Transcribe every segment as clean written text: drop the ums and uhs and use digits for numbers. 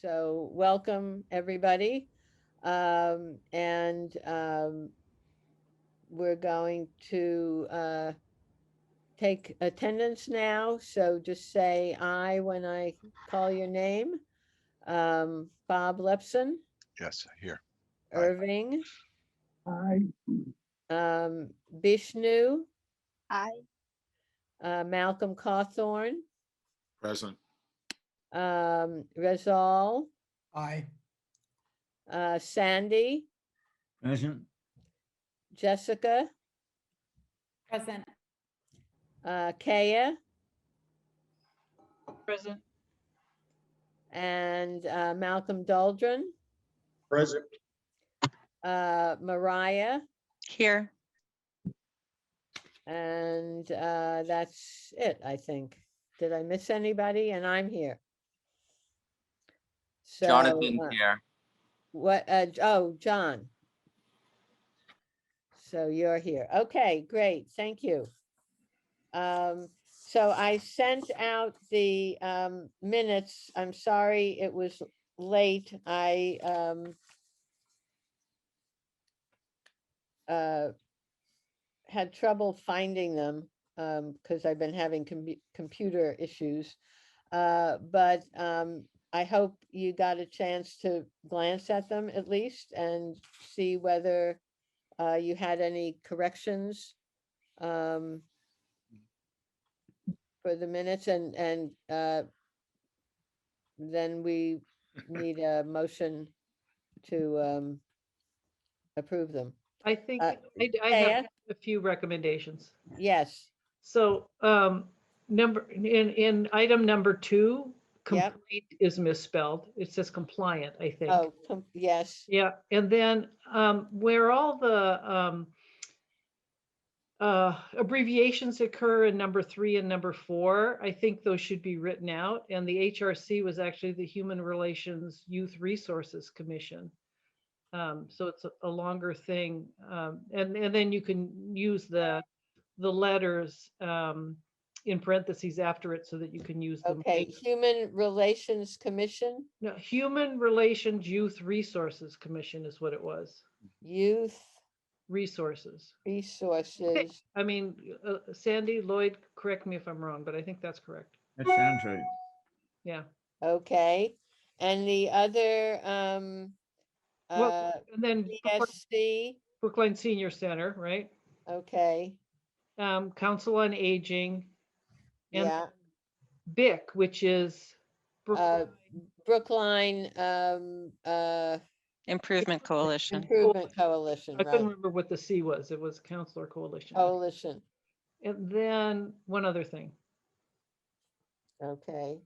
So welcome, everybody. And we're going to take attendance now. So just say aye when I call your name. Bob Lepson, Yes, here. Aye. Irving, Aye. Bishnu, Aye. Malcolm Cawthorn, Present. Rezal, Aye. Sandy, Present. Jessica, Present. Kaya, Present. and Malcolm Doldren, Present. Mariah, Here. and that's it, I think. Did I miss anybody? And I'm here. So, Jonathan here. what, oh, John. So you're here. Okay, great. Thank you. So I sent out the minutes. I'm sorry it was late. I had trouble finding them because I've been having computer issues. But I hope you got a chance to glance at them at least and see whether you had any corrections for the minutes, and then we need a motion to approve them. I think Uh, I Taya? have a few recommendations. Yes, So in item number 2, Yep. complete is misspelled. It says compliant, I think. oh, yes, Yeah, and then where all the abbreviations occur in number 3 and number 4, I think those should be written out. And the HRC was actually the Human Relations Youth Resources Commission. So it's a longer thing. And then you can use the letters in parentheses after it so that you can use them. okay, Human Relations Commission, No, Human Relations Youth Resources Commission is what it was. Youth Resources. Resources, I mean, Sandy, Lloyd, correct me if I'm wrong, but I think that's correct. That sounds right. Yeah. okay, and the other Well, and then PSC, Brookline Senior Center, right? okay, Council on Aging, and yeah, BIC, which is Brookline Improvement Coalition. Improvement Coalition, I couldn't right, remember what the C was. It was Counselor Coalition. Coalition, And then one other thing. okay,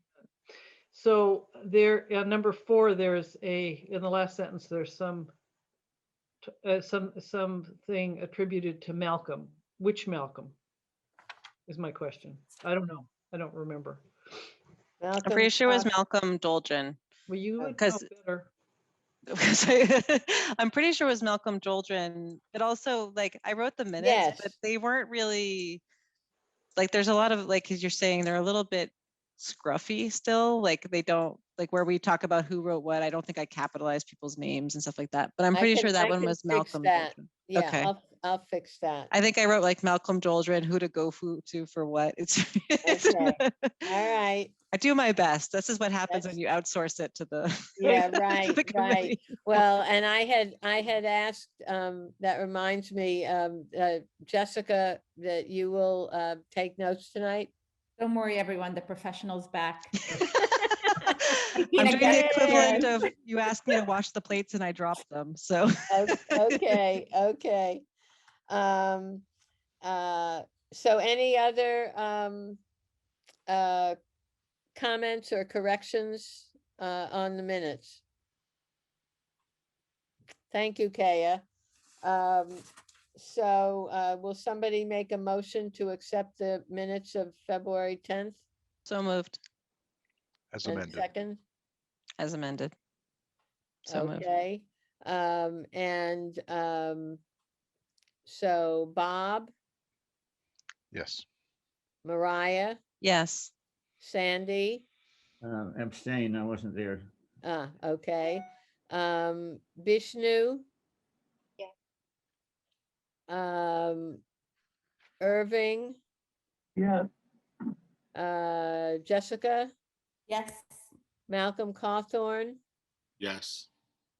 So there, number 4, there's in the last sentence, there's something attributed to Malcolm. Which Malcolm is my question. I don't know. I don't remember. I'm pretty sure it was Malcolm, Malcolm Doldren. Well, you would know Because- better. I'm pretty sure it was Malcolm Doldren, but also like I wrote the minutes, Yes. but they weren't really like, there's a lot of like, as you're saying, they're a little bit scruffy still. Like they don't, like where we talk about who wrote what, I don't think I capitalized people's names and stuff like that, but I'm I pretty can- sure that I one can was fix Malcolm that. Doldren. yeah, Okay. I'll fix that. I think I wrote like Malcolm Doldren, who to go to for what. It's Okay. All right, I do my best. This is what happens That's- when you outsource it to the yeah, to right, the right. committee. Well, and I had asked, that reminds me, Jessica, that you will take notes tonight. Don't worry, everyone, the professional's back. I'm doing the Yay. equivalent of you asked me to wash the plates and I dropped them. So Okay, okay. So any other comments or corrections on the minutes? Thank you, Kaya. So will somebody make a motion to accept the minutes of February 10th? so moved As And amended. second? as amended. So moved. Okay, so Bob, Yes. Mariah, Yes. Sandy, Abstain, I wasn't there. Okay. Bishnu? Irving, Yeah. Jessica, Yes. Malcolm Cawthorn, Yes.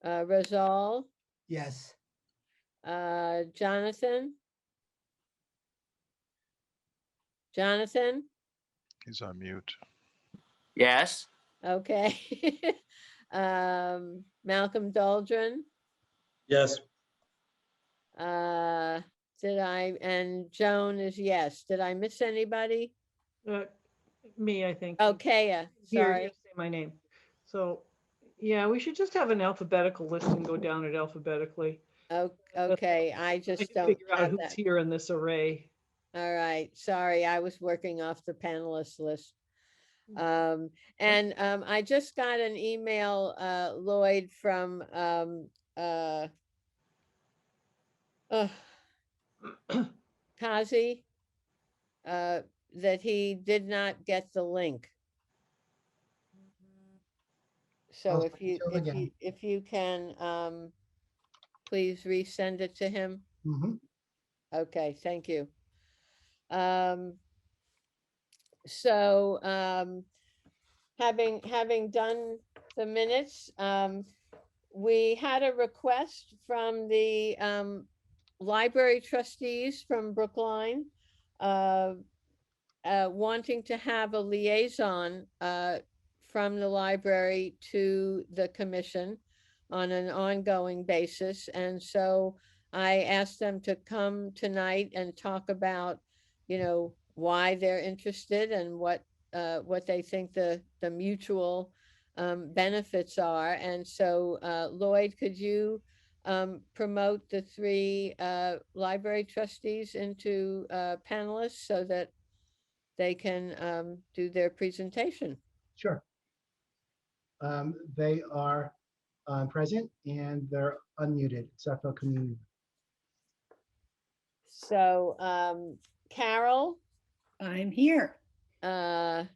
Razal, Yes. Jonathan. Jonathan, He's on mute. Yes. okay. Malcolm Doldren, Yes. and Joan is yes. Did I miss anybody? Me, I think. Okay, Here, sorry. you say my name. So, yeah, we should just have an alphabetical list and go down it alphabetically. Okay, I I just can don't figure out have who's that. here in this array. All right, sorry, I was working off the panelist list. And I just got an email, Lloyd, from Kazi, that he did not get the link. So I'll if send it to him again. if you can, please resend it to him. Mhm. Okay, thank you. So, having done the minutes, we had a request from the library trustees from Brookline, wanting to have a liaison from the library to the commission on an ongoing basis. And so I asked them to come tonight and talk about, why they're interested and what they think the mutual benefits are. And so Lloyd, could you promote the three library trustees into panelists so that they can do their presentation? Sure. They are present and they're unmuted, Suffolk Community. So Carol, I'm here. I'm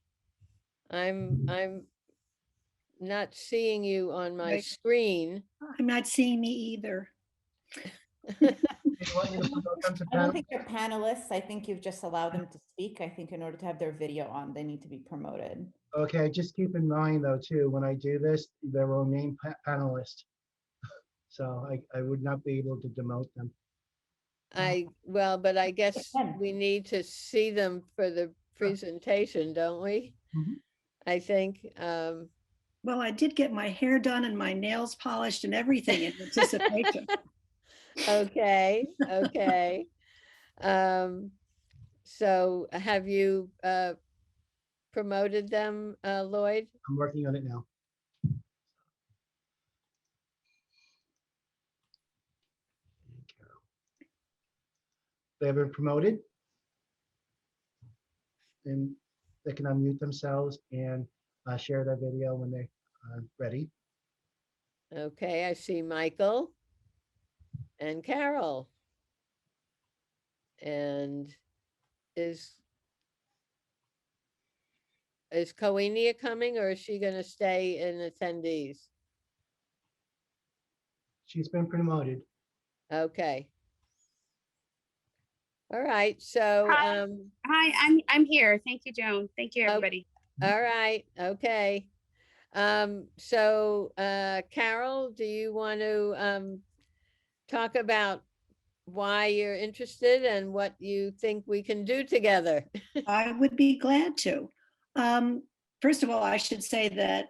not seeing you on my Right. screen. I'm not seeing me either. Do you want me to promote them to I don't panel? think they're panelists. I think you've just allowed them to speak. I think in order to have their video on, they need to be promoted. Okay, just keep in mind though, too, when I do this, they're all named panelists. So I would not be able to demote them. Well, but I guess can. we need to see them for the presentation, don't we? Mhm. I think, Well, I did get my hair done and my nails polished and everything in anticipation. okay, okay. So have you promoted them, Lloyd? I'm working on it now. They have been promoted. And they can unmute themselves and share their video when they're ready. Okay, I see Michael and Carol. And is Coenia coming, or is she gonna stay in attendees? She's been promoted. Okay. All right, so, Hi. Hi, I'm here. Thank you, Joan. Thank you, everybody. all right, okay. So, Carol, do you want to talk about why you're interested and what you think we can do together? I would be glad to. First of all, I should say that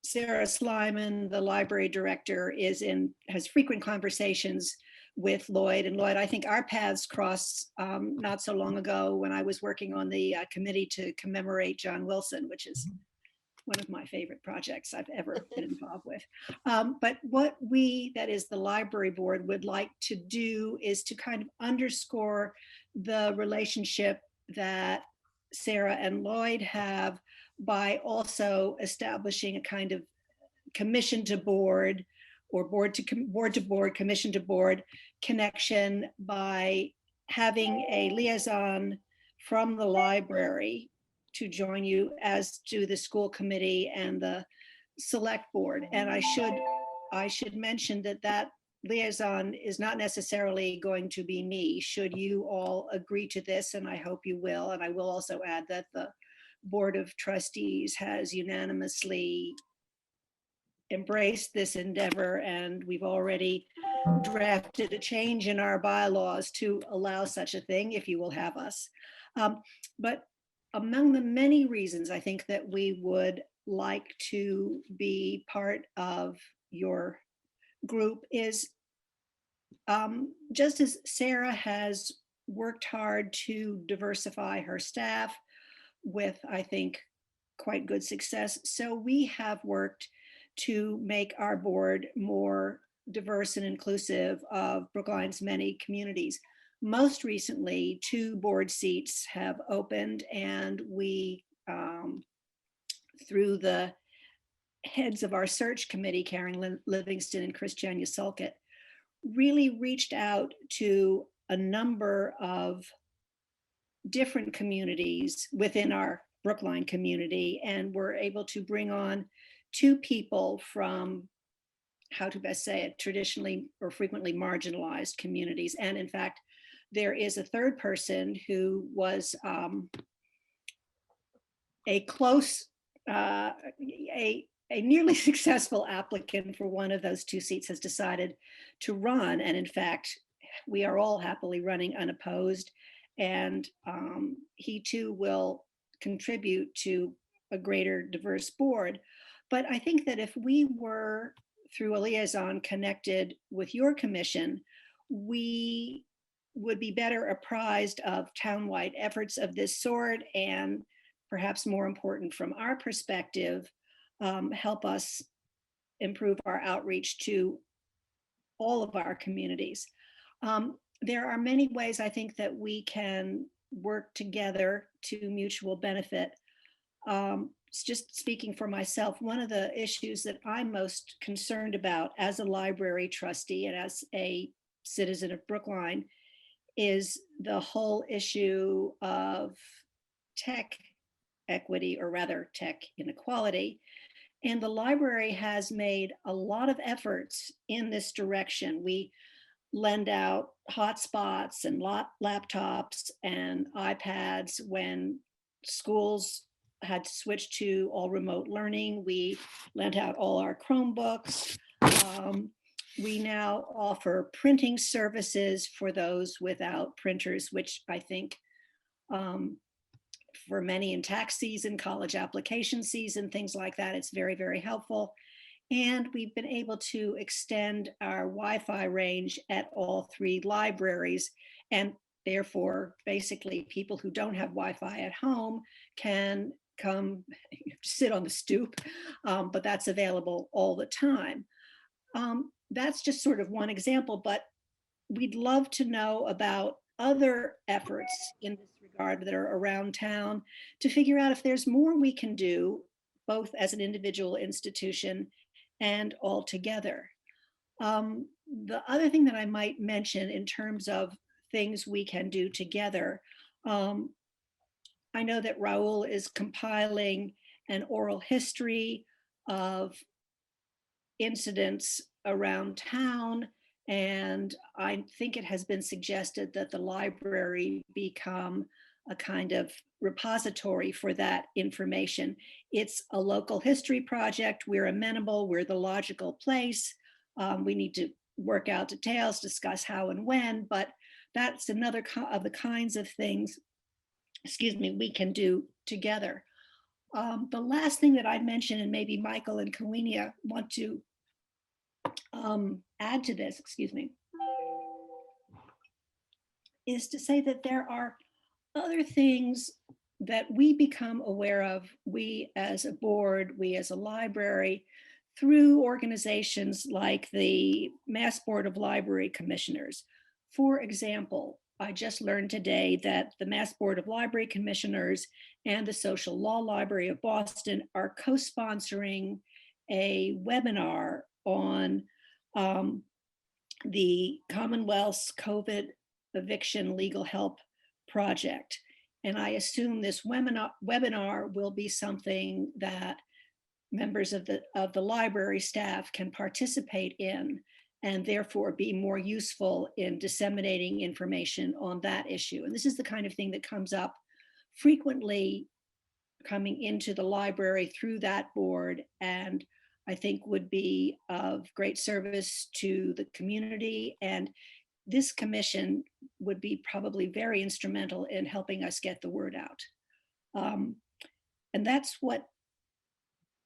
Sarah Slyman, the library director, has frequent conversations with Lloyd. And Lloyd, I think our paths crossed not so long ago when I was working on the committee to commemorate John Wilson, which is one of my favorite projects I've ever been involved with. But what we, that is the library board, would like to do is to kind of underscore the relationship that Sarah and Lloyd have by also establishing a kind of commission to board or board to board, commission to board connection by having a liaison from the library to join you, as to the school committee and the select board. And I should mention that that liaison is not necessarily going to be me, should you all agree to this, and I hope you will. And I will also add that the Board of Trustees has unanimously embraced this endeavor, and we've already drafted a change in our bylaws to allow such a thing, if you will have us. But among the many reasons I think that we would like to be part of your group is just as Sarah has worked hard to diversify her staff with, I think, quite good success, so we have worked to make our board more diverse and inclusive of Brookline's many communities. Most recently, 2 board seats have opened, and we, through the heads of our search committee, Karen Livingston and Christiane Yasulkit, really reached out to a number of different communities within our Brookline community, and were able to bring on 2 people from, how to best say it, traditionally or frequently marginalized communities. And in fact, there is a 3rd person who was a close, a nearly successful applicant for one of those 2 seats, has decided to run. And in fact, we are all happily running unopposed. And he too will contribute to a greater diverse board. But I think that if we were, through a liaison, connected with your commission, we would be better apprised of townwide efforts of this sort, and perhaps more important from our perspective, help us improve our outreach to all of our communities. There are many ways I think that we can work together to mutual benefit. Just speaking for myself, one of the issues that I'm most concerned about as a library trustee and as a citizen of Brookline is the whole issue of tech equity, or rather tech inequality. And the library has made a lot of efforts in this direction. We lend out hotspots and laptops and iPads when schools had to switch to all remote learning. We lent out all our Chromebooks. We now offer printing services for those without printers, which I think for many in tax season, college application season, things like that, it's very, very helpful. And we've been able to extend our Wi-Fi range at all 3 libraries. And therefore, basically, people who don't have Wi-Fi at home can come sit on the stoop, but that's available all the time. That's just sort of one example, but we'd love to know about other efforts in this regard that are around town to figure out if there's more we can do, both as an individual institution and all together. The other thing that I might mention in terms of things we can do together, I know that Raul is compiling an oral history of incidents around town, and I think it has been suggested that the library become a kind of repository for that information. It's a local history project. We're amenable, we're the logical place. We need to work out details, discuss how and when, but that's another of the kinds of things, we can do together. The last thing that I'd mention, and maybe Michael and Kawenia want to add to this, is to say that there are other things that we become aware of, we as a board, we as a library, through organizations like the Mass Board of Library Commissioners. For example, I just learned today that the Mass Board of Library Commissioners and the Social Law Library of Boston are co-sponsoring a webinar on the Commonwealth's COVID eviction legal help project. And I assume this webinar will be something that members of the library staff can participate in, and therefore be more useful in disseminating information on that issue. And this is the kind of thing that comes up frequently coming into the library through that board, and I think would be of great service to the community. And this commission would be probably very instrumental in helping us get the word out. And that's what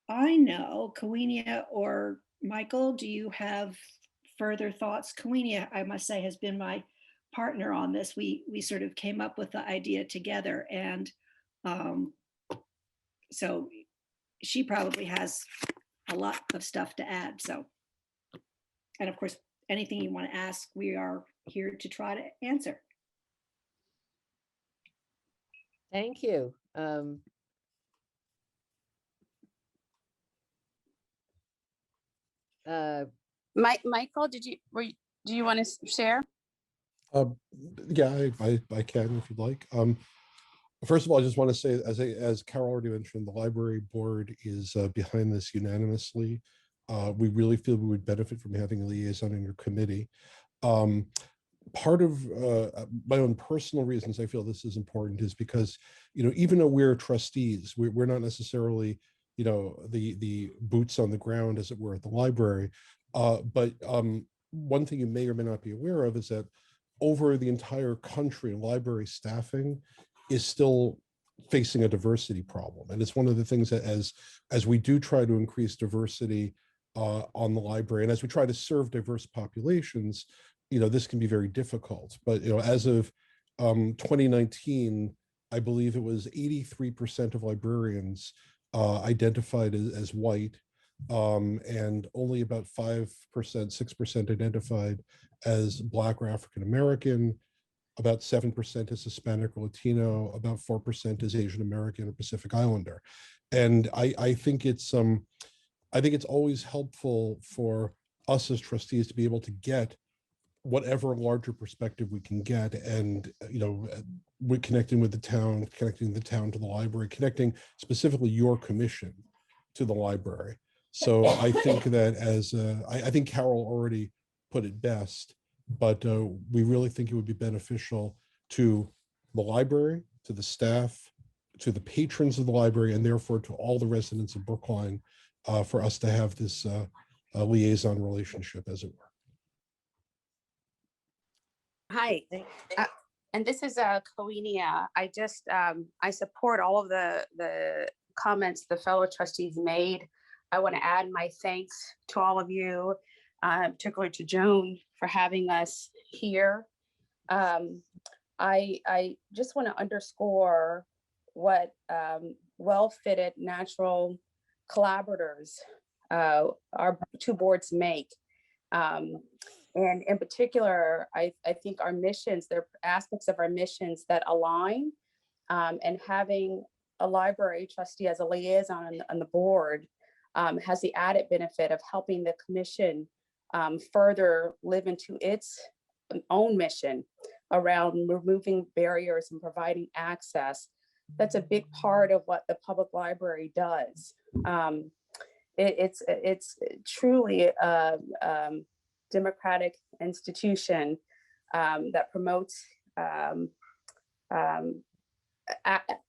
I know. Kawenia or Michael, do you have further thoughts? Kawenia, I must say, has been my partner on this. We sort of came up with the idea together, and so she probably has a lot of stuff to add. So, and of course, anything you want to ask, we are here to try to answer. Thank you. Michael, do you want to share? Yeah, I can if you'd like. First of all, I just want to say, as Carol already mentioned, the library board is behind this unanimously. We really feel we would benefit from having a liaison in your committee. Part of my own personal reasons I feel this is important is because, even though we're trustees, we're not necessarily, the boots on the ground, as it were, at the library. But one thing you may or may not be aware of is that over the entire country, library staffing is still facing a diversity problem. And it's one of the things that as we do try to increase diversity on the library, and as we try to serve diverse populations, this can be very difficult. But, as of 2019, I believe it was 83% of librarians identified as white, and only about 5%, 6% identified as Black or African American, about 7% is Hispanic or Latino, about 4% is Asian American or Pacific Islander. And I think it's always helpful for us as trustees to be able to get whatever larger perspective we can get, and we're connecting with the town, connecting the town to the library, connecting specifically your commission to the library. So I think that I think Carol already put it best, but we really think it would be beneficial to the library, to the staff, to the patrons of the library, and therefore to all the residents of Brookline, for us to have this liaison relationship, as it were. Hi, and this is Kawenia. I support all of the comments the fellow trustees made. I want to add my thanks to all of you, particularly to Joan for having us here. I just want to underscore what well-fitted natural collaborators our two boards make. And in particular, I think our missions, there are aspects of our missions that align, and having a library trustee as a liaison on the board has the added benefit of helping the commission further live into its own mission around removing barriers and providing access. That's a big part of what the public library does. It's truly a democratic institution that promotes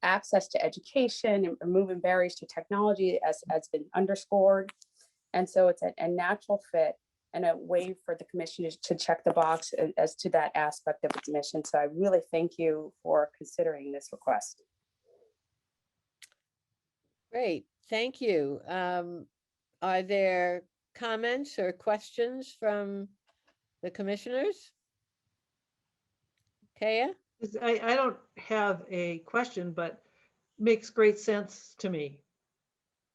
access to education and removing barriers to technology, as has been underscored. And so it's a natural fit and a way for the commission to check the box as to that aspect of its mission. So I really thank you for considering this request. Great, thank you. Are there comments or questions from the commissioners? Kaya? I don't have a question, but makes great sense to me.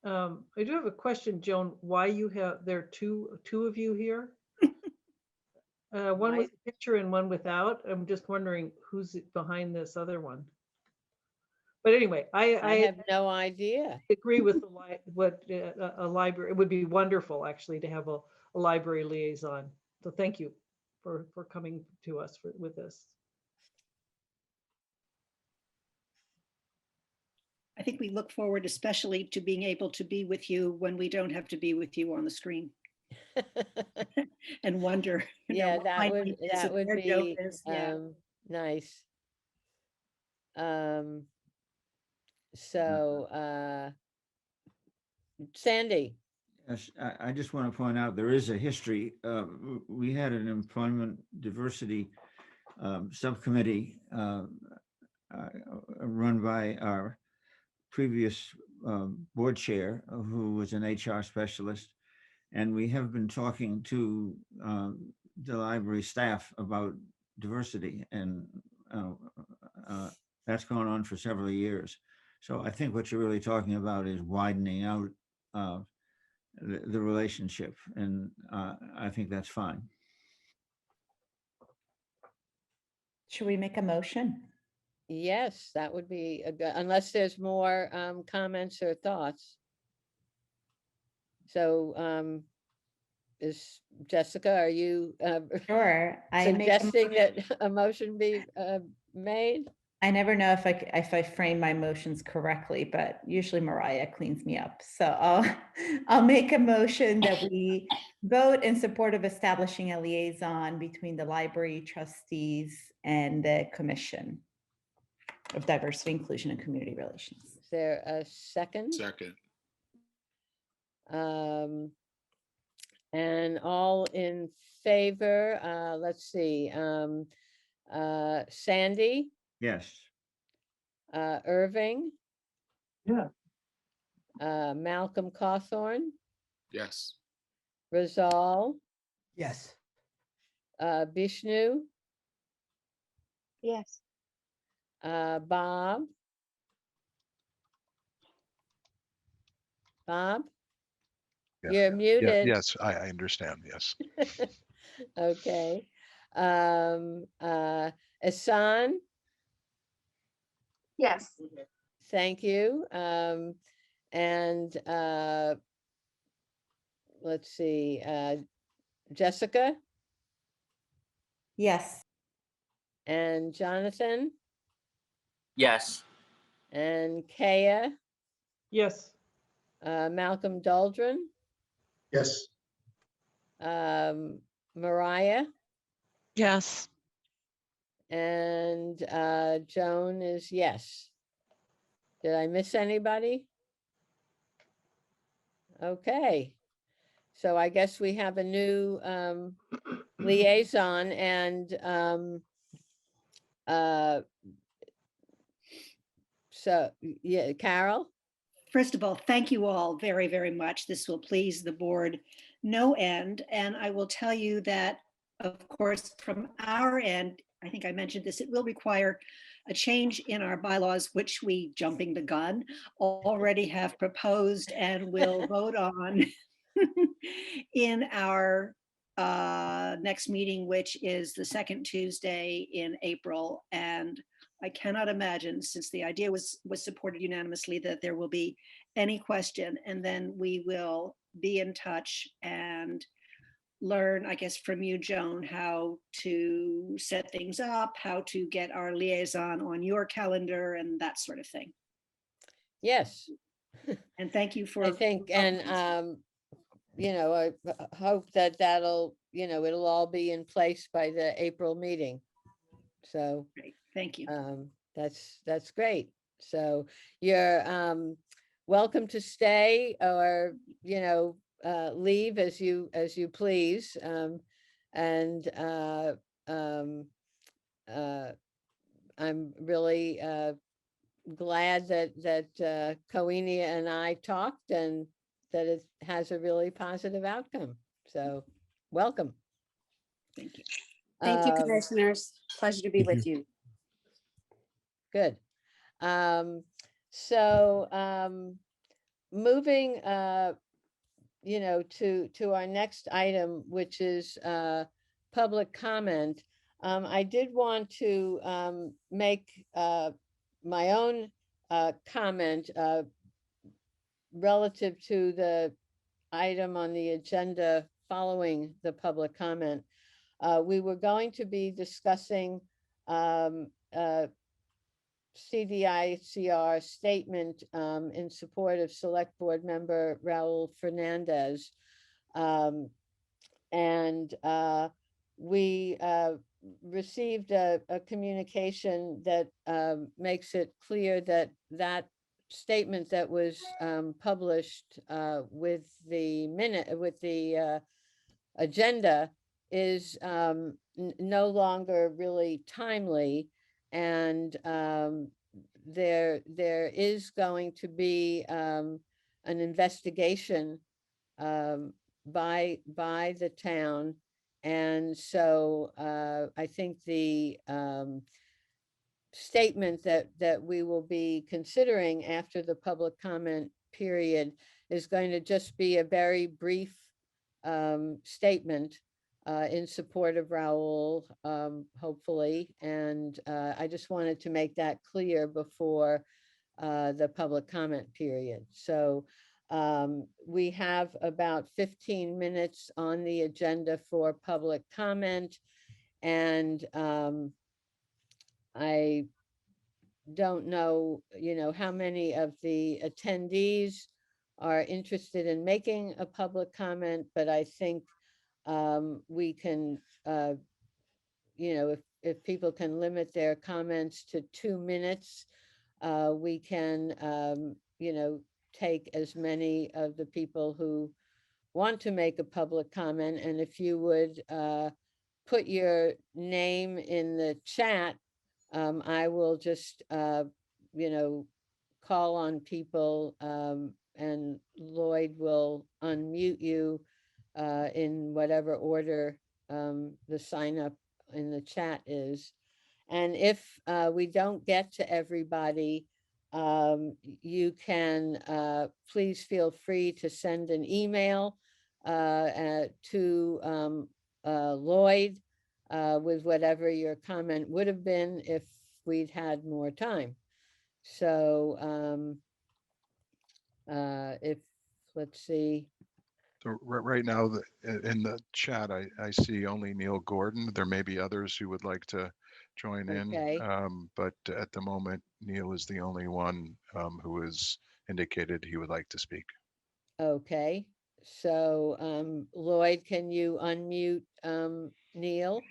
I do have a question, Joan, why there are two of you here? One with a picture and one without. I'm just wondering who's behind this other one. But anyway, I have no idea. Agree with what a library, it would be wonderful actually to have a library liaison. So thank you for coming to us with this. I think we look forward especially to being able to be with you when we don't have to be with you on the screen and wonder. Yeah, what that my would, name is that and would their joke be, is. Yeah. nice. So, Sandy, Yes, I just want to point out, there is a history. We had an employment diversity subcommittee run by our previous board chair, who was an HR specialist. And we have been talking to the library staff about diversity, and that's gone on for several years. So I think what you're really talking about is widening out the relationship, and I think that's fine. Should we make a motion? yes, that would be a good, unless there's more comments or thoughts. So, is Jessica, are you Sure. I make a suggesting that a motion be made? I never know if I frame my motions correctly, but usually Mariah cleans me up. So I'll make a motion that we vote in support of establishing a liaison between the library trustees and the Commission of Diversity, Inclusion, and Community Relations. Is there a second? Second. And all in favor, let's see, Sandy, Yes. Irving, Yeah. Malcolm Cawthorn, Yes. Rizal, Yes. Bishnu, Yes. Bob. Bob, Yeah, you're Yeah, muted. yes, I understand. Yes. Okay. Asan, Yes. thank you. And let's see, Jessica Yes. and Jonathan Yes. and Kaya, Yes. Malcolm Doldren, Yes. Mariah, Yes. and Joan is yes. Did I miss anybody? Okay. So I guess we have a new liaison, and so yeah, Carol? First of all, thank you all very, very much. This will please the board no end. And I will tell you that, of course, from our end, I think I mentioned this, it will require a change in our bylaws, which we, jumping the gun, already have proposed and will vote on in our next meeting, which is the second Tuesday in April. And I cannot imagine, since the idea was supported unanimously, that there will be any question. And then we will be in touch and learn, I guess, from you, Joan, how to set things up, how to get our liaison on your calendar and that sort of thing. Yes, And thank you for. I think, and you know, I hope that that'll, you know, it'll all be in place by the April meeting. So Great, thank you. that's great. So you're welcome to stay or, you know, leave as you please. And I'm really glad that Coenia and I talked and that it has a really positive outcome. So welcome. Thank you. Thank you, Um, commissioners. Pleasure to be Thank with you. Good. So moving, you know, to our next item, which is public comment. I did want to make my own comment relative to the item on the agenda following the public comment. We were going to be discussing CDICR statement in support of Select Board Member Raul Fernandez. And we received a communication that makes it clear that that statement that was published with the agenda is no longer really timely, and there is going to be an investigation by the town. And so I think the statement that we will be considering after the public comment period is going to just be a very brief statement in support of Raul, hopefully. And I just wanted to make that clear before the public comment period. So we have about 15 minutes on the agenda for public comment. And I don't know, how many of the attendees are interested in making a public comment, but I think we can, if people can limit their comments to 2 minutes, we can, take as many of the people who want to make a public comment. And if you would put your name in the chat, I will just, call on people, and Lloyd will unmute you in whatever order the sign up in the chat is. And if we don't get to everybody, you can please feel free to send an email to Lloyd with whatever your comment would have been if we'd had more time. So if, let's see. So right now, in the chat, I see only Neil Gordon. There may be others who would like to join Okay. in, but at the moment, Neil is the only one who has indicated he would like to speak. Okay, so Lloyd, can you unmute Neil?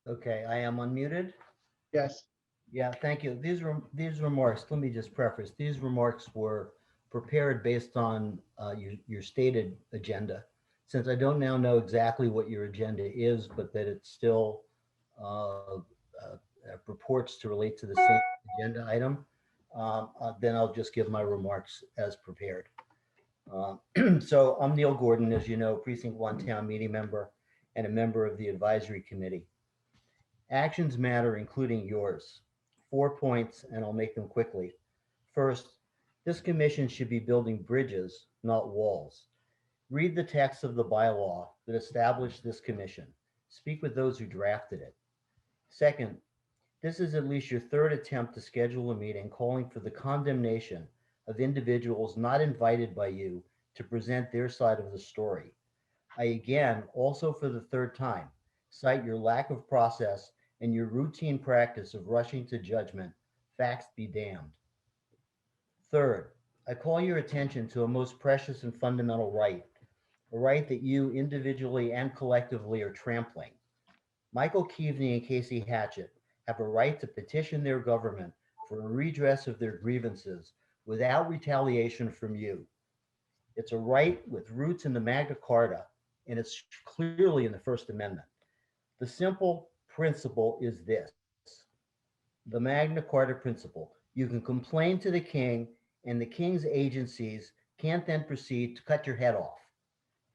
Okay, I am unmuted. Yes. Yeah, thank you. These remarks, let me just preface, these remarks were prepared based on your stated agenda. Since I don't now know exactly what your agenda is, but that it still purports to relate to the same agenda item, then I'll just give my remarks as prepared. So I'm Neil Gordon, as you know, Precinct 1 Town Meeting member and a member of the Advisory Committee. Actions matter, including yours. 4 points, and I'll make them quickly. First, this commission should be building bridges, not walls. Read the text of the bylaw that established this commission. Speak with those who drafted it. Second, this is at least your third attempt to schedule a meeting calling for the condemnation of individuals not invited by you to present their side of the story. I again, also for the third time, cite your lack of process and your routine practice of rushing to judgment. Facts be damned. Third, I call your attention to a most precious and fundamental right, a right that you individually and collectively are trampling. Michael Keaveney and Casey Hatchett have a right to petition their government for a redress of their grievances without retaliation from you. It's a right with roots in the Magna Carta, and it's clearly in the First Amendment. The simple principle is this: the Magna Carta principle. You can complain to the king, and the king's agencies can't then proceed to cut your head off.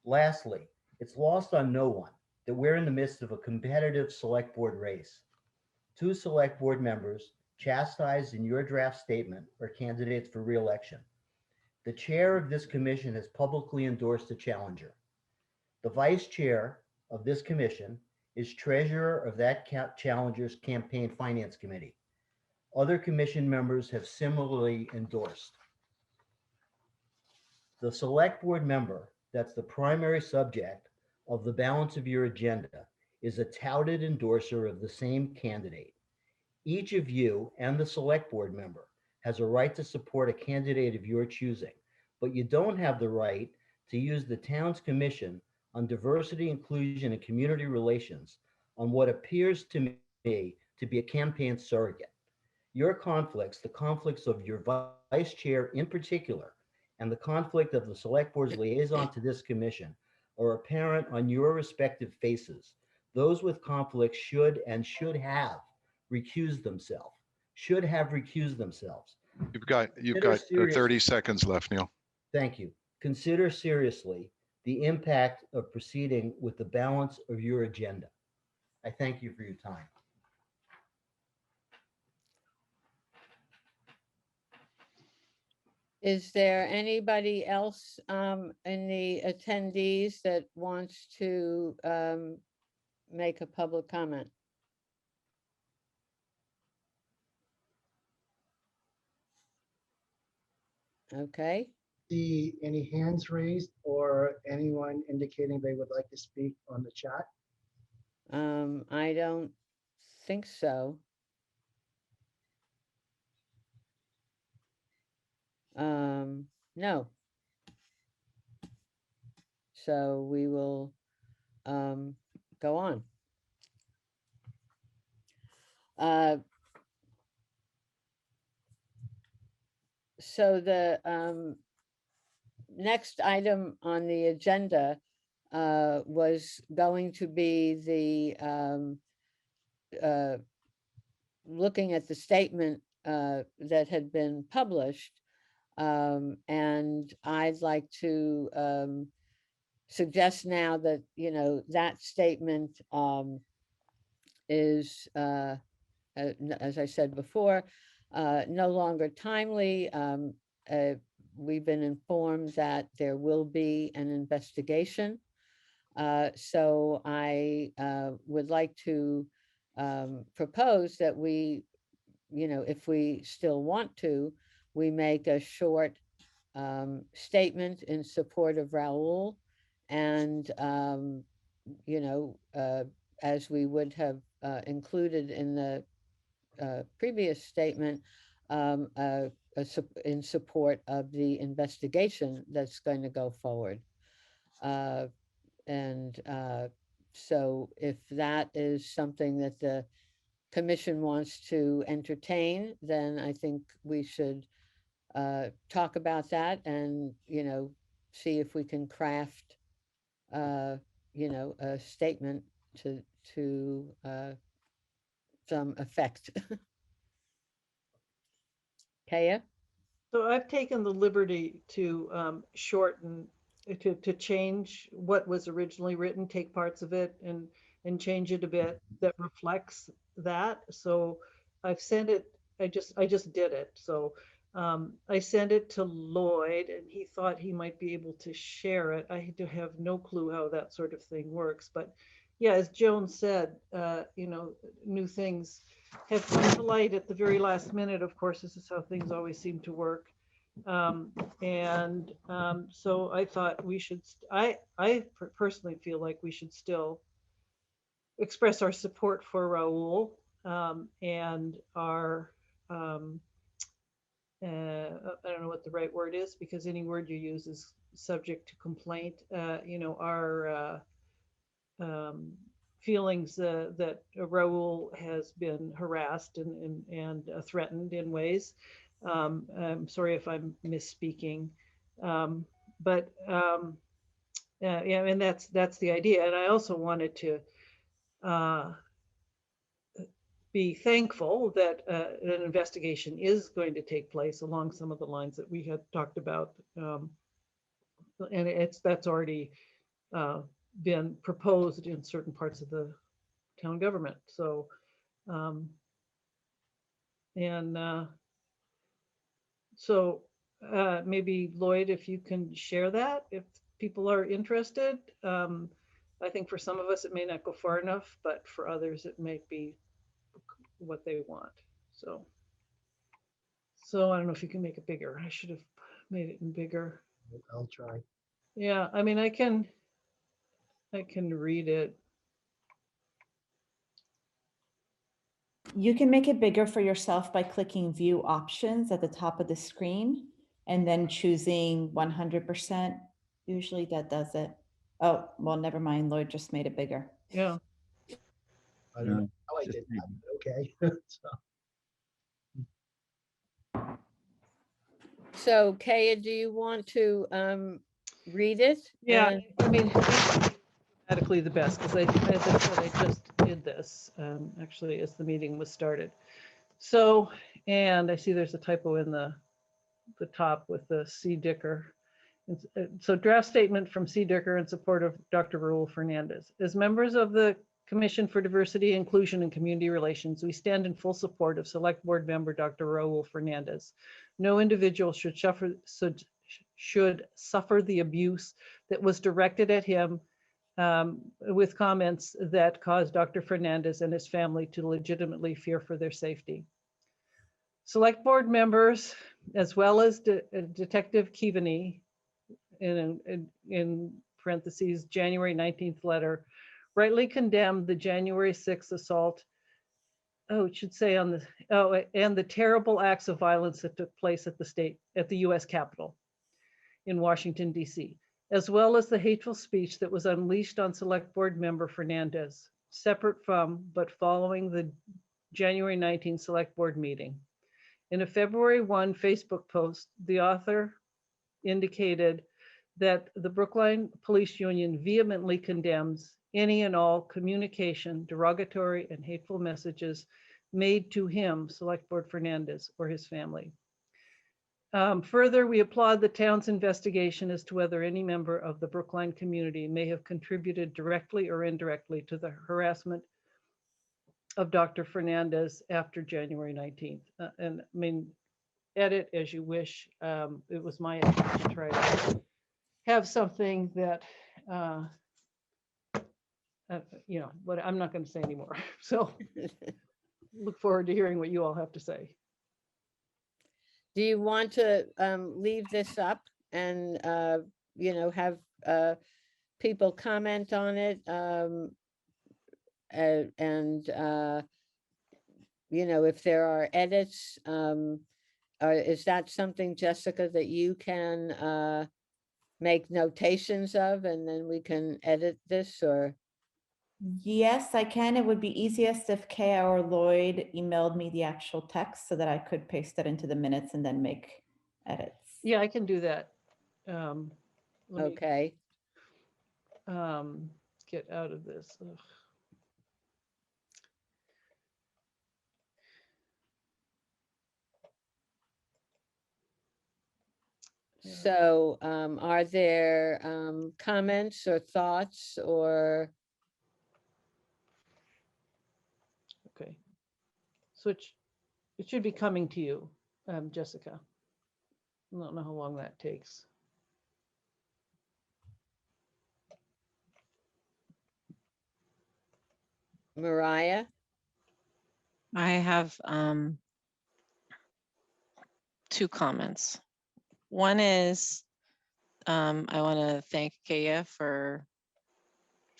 Lastly, it's lost on no one that we're in the midst of a competitive select board race. 2 select board members chastised in your draft statement are candidates for re-election. The chair of this commission has publicly endorsed a challenger. The vice chair of this commission is treasurer of that challenger's campaign finance committee. Other commission members have similarly endorsed. The select board member that's the primary subject of the balance of your agenda is a touted endorser of the same candidate. Each of you and the select board member has a right to support a candidate of your choosing, but you don't have the right to use the town's commission on diversity, inclusion, and community relations on what appears to me to be a campaign surrogate. Your conflicts, the conflicts of your vice chair in particular, and the conflict of the select board's liaison to this commission are apparent on your respective faces. Those with conflicts should have recused themselves, should have recused themselves. You've got Consider 30 seriously- seconds left, Neil. Thank you. Consider seriously the impact of proceeding with the balance of your agenda. I thank you for your time. Is there anybody else in the attendees that wants to make a public comment? Okay, See any hands raised or anyone indicating they would like to speak on the chat? I don't think so. No. So we will go on. So the next item on the agenda was going to be the looking at the statement that had been published. And I'd like to suggest now that, you know, that statement is, as I said before, no longer timely. We've been informed that there will be an investigation. So I would like to propose that we, you know, if we still want to, we make a short statement in support of Raul. And, you know, as we would have included in the previous statement, in support of the investigation that's going to go forward. So if that is something that the commission wants to entertain, then I think we should talk about that and, you know, see if we can craft, you know, a statement to some effect. Kaya? So I've taken the liberty to shorten, to change what was originally written, take parts of it and change it a bit that reflects that. So I've sent it, I just did it. So I sent it to Lloyd and he thought he might be able to share it. I have no clue how that sort of thing works, but yeah, as Joan said, you know, new things have come to light at the very last minute. Of course, this is how things always seem to work. So I thought we should, I personally feel like we should still express our support for Raul and our, I don't know what the right word is, because any word you use is subject to complaint. You know, our feelings that Raul has been harassed and threatened in ways. I'm sorry if I'm misspeaking, yeah, and that's the idea. And I also wanted to be thankful that an investigation is going to take place along some of the lines that we had talked about, and that's already been proposed in certain parts of the town government. So, maybe Lloyd, if you can share that, if people are interested. I think for some of us, it may not go far enough, but for others, it might be what they want. So I don't know if you can make it bigger. I should have made it bigger. I'll try. Yeah, I mean, I can read it. You can make it bigger for yourself by clicking view options at the top of the screen and then choosing 100%. Usually that does it. Oh, well, never mind. Lloyd just made it bigger. Yeah. I don't know No, how I just did make- that, but okay. So Kaya, do you want to read it? Yeah, And- I mean, automatically the best, because as I said, I just did this, actually, as the meeting was started. So, and I see there's a typo in the top with the CDICR. So draft statement from CDICR in support of Dr. Raul Fernandez. As members of the Commission for Diversity, Inclusion, and Community Relations, we stand in full support of Select Board Member Dr. Raul Fernandez. No individual should suffer the abuse that was directed at him with comments that caused Dr. Fernandez and his family to legitimately fear for their safety. Select Board members, as well as Detective Keaveney, in parentheses, January 19th letter, rightly condemned the January 6th assault. Oh, it should say on the, and the terrible acts of violence that took place at the US Capitol in Washington, DC, as well as the hateful speech that was unleashed on Select Board Member Fernandez, separate from, but following the January 19th Select Board meeting. In a February 1 Facebook post, the author indicated that the Brookline Police Union vehemently condemns any and all communication, derogatory and hateful messages made to him, Select Board Fernandez, or his family. Further, we applaud the town's investigation as to whether any member of the Brookline community may have contributed directly or indirectly to the harassment of Dr. Fernandez after January 19th. And I mean, edit as you wish. It was my attempt to try to have something that, you know, but I'm not going to say anymore. So look forward to hearing what you all have to say. Do you want to leave this up and, you know, have people comment on it? You know, if there are edits, is that something, Jessica, that you can make notations of, and then we can edit this, or? Yes, I can. It would be easiest if Kaya or Lloyd emailed me the actual text so that I could paste it into the minutes and then make edits. Yeah, I can do that. Let me, Okay. get out of this. Ugh. Yeah. So are there comments or thoughts or? Okay. So it should be coming to you, Jessica. I don't know how long that takes. Mariah? I have two comments. One is I want to thank Kaya for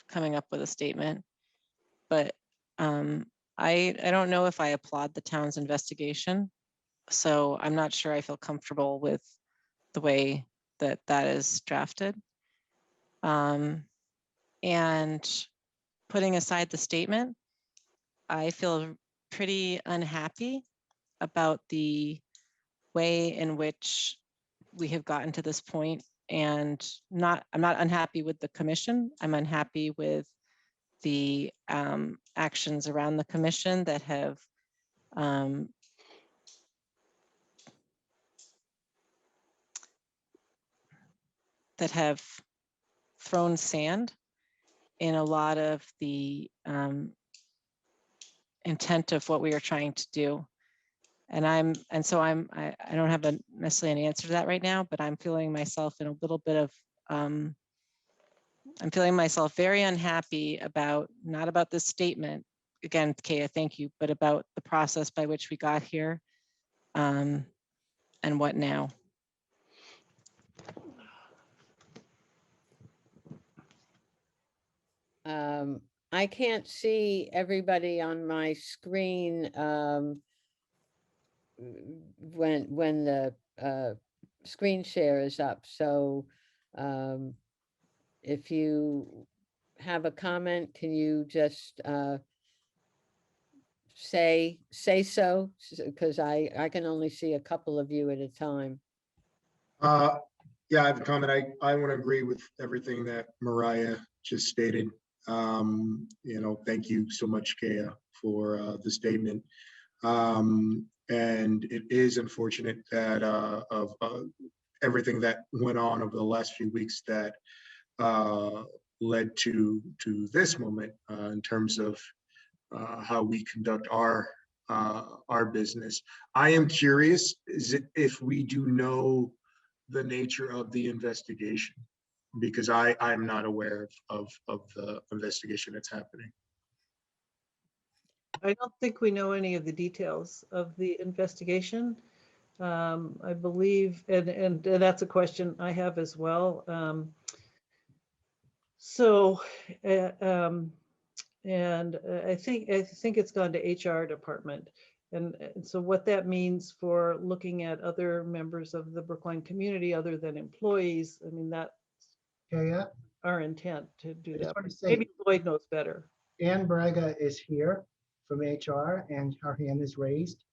coming up with a statement, but I don't know if I applaud the town's investigation, so I'm not sure I feel comfortable with the way that that is drafted. And putting aside the statement, I feel pretty unhappy about the way in which we have gotten to this point, and I'm not unhappy with the commission. I'm unhappy with the actions around the commission that have thrown sand in a lot of the intent of what we are trying to do. And I don't have necessarily an answer to that right now, but I'm feeling myself in a little bit of, I'm feeling myself very unhappy about, not about this statement, again, Kaya, thank you, but about the process by which we got here, and what now. I can't see everybody on my screen when the screen share is up. So if you have a comment, can you just say so? Because I can only see a couple of you at a time. Yeah, I have a comment. I want to agree with everything that Mariah just stated. Thank you so much, Kea, for the statement. And it is unfortunate that of everything that went on over the last few weeks that led to this moment in terms of how we conduct our business. I am curious, if we do know the nature of the investigation, because I'm not aware of the investigation that's happening. I don't think we know any of the details of the investigation. I believe, and that's a question I have as well. I think it's gone to HR department. And so what that means for looking at other members of the Brookline community other than employees, I mean, that's our intent to do that. Maybe Lloyd knows better. Ann Braga is here from HR and her hand is raised.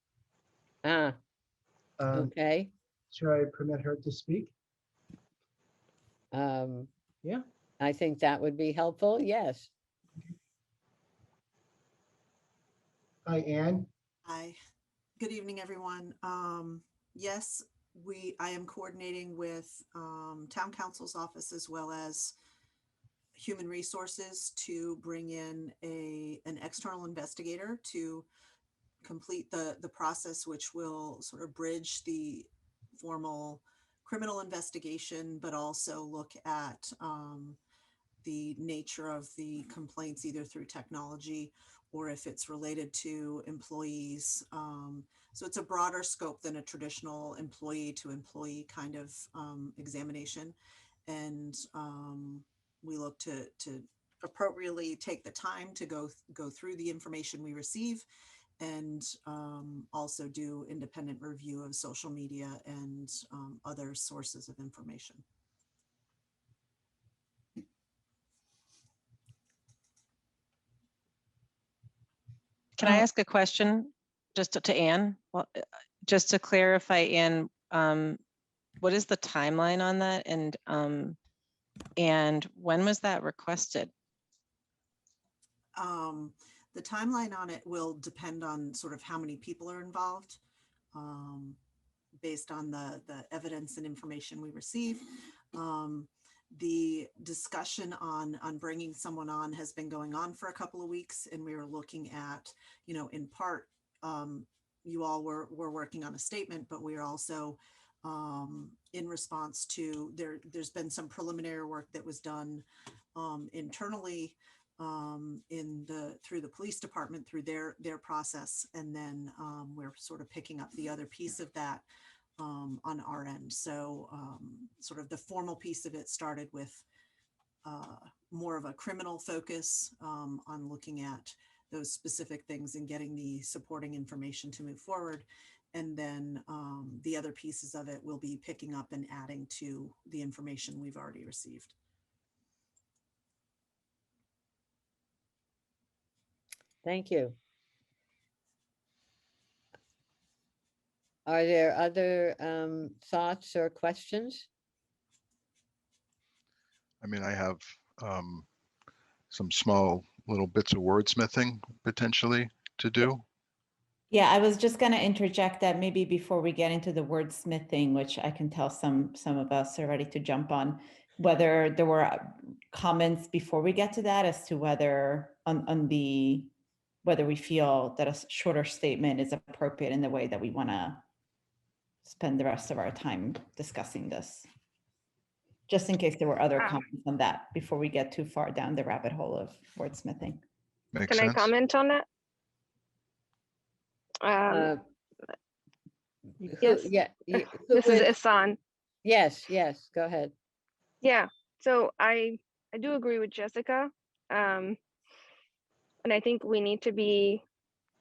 Okay. Should I permit her to speak? Yeah. I think that would be helpful. Yes. Hi, Ann. Hi, good evening, everyone. Yes, I am coordinating with Town Council's office as well as Human Resources to bring in an external investigator to complete the process, which will sort of bridge the formal criminal investigation, but also look at the nature of the complaints, either through technology or if it's related to employees. So it's a broader scope than a traditional employee to employee kind of examination. And we look to appropriately take the time to go through the information we receive and also do independent review of social media and other sources of information. Can I ask a question just to Anne? Well, just to clarify, Anne, what is the timeline on that, and when was that requested? The timeline on it will depend on sort of how many people are involved, based on the evidence and information we receive. The discussion on bringing someone on has been going on for a couple of weeks, and we were looking at, in part, you all were working on a statement, but we are also in response to there's been some preliminary work that was done internally through the police department, through their process, and then we're sort of picking up the other piece of that on our end. So sort of the formal piece of it started with more of a criminal focus on looking at those specific things and getting the supporting information to move forward. And then the other pieces of it will be picking up and adding to the information we've already received. Thank you. Are there other thoughts or questions? I mean, I have some small little bits of wordsmithing potentially to do. Yeah, I was just going to interject that maybe before we get into the wordsmithing, which I can tell some of us are ready to jump on, whether there were comments before we get to that as to whether whether we feel that a shorter statement is appropriate in the way that we want to spend the rest of our time discussing this. Just in case there were other comments on that before we get too far down the rabbit hole of wordsmithing. Makes Can sense. I comment on that? Yes. This is Isan. Yes, go ahead. Yeah, so I do agree with Jessica. And I think we need to be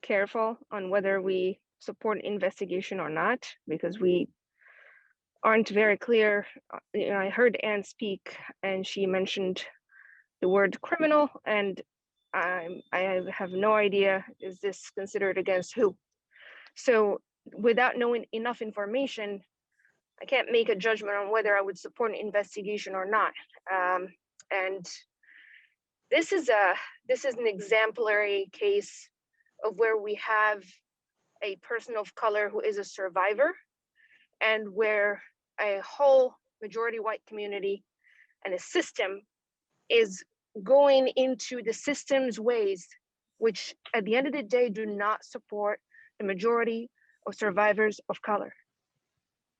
careful on whether we support investigation or not, because we aren't very clear. You know, I heard Anne speak and she mentioned the word criminal, and I have no idea, is this considered against who? So without knowing enough information, I can't make a judgment on whether I would support an investigation or not. And this is an exemplary case of where we have a person of color who is a survivor, and where a whole majority white community and a system is going into the system's ways, which at the end of the day do not support the majority of survivors of color.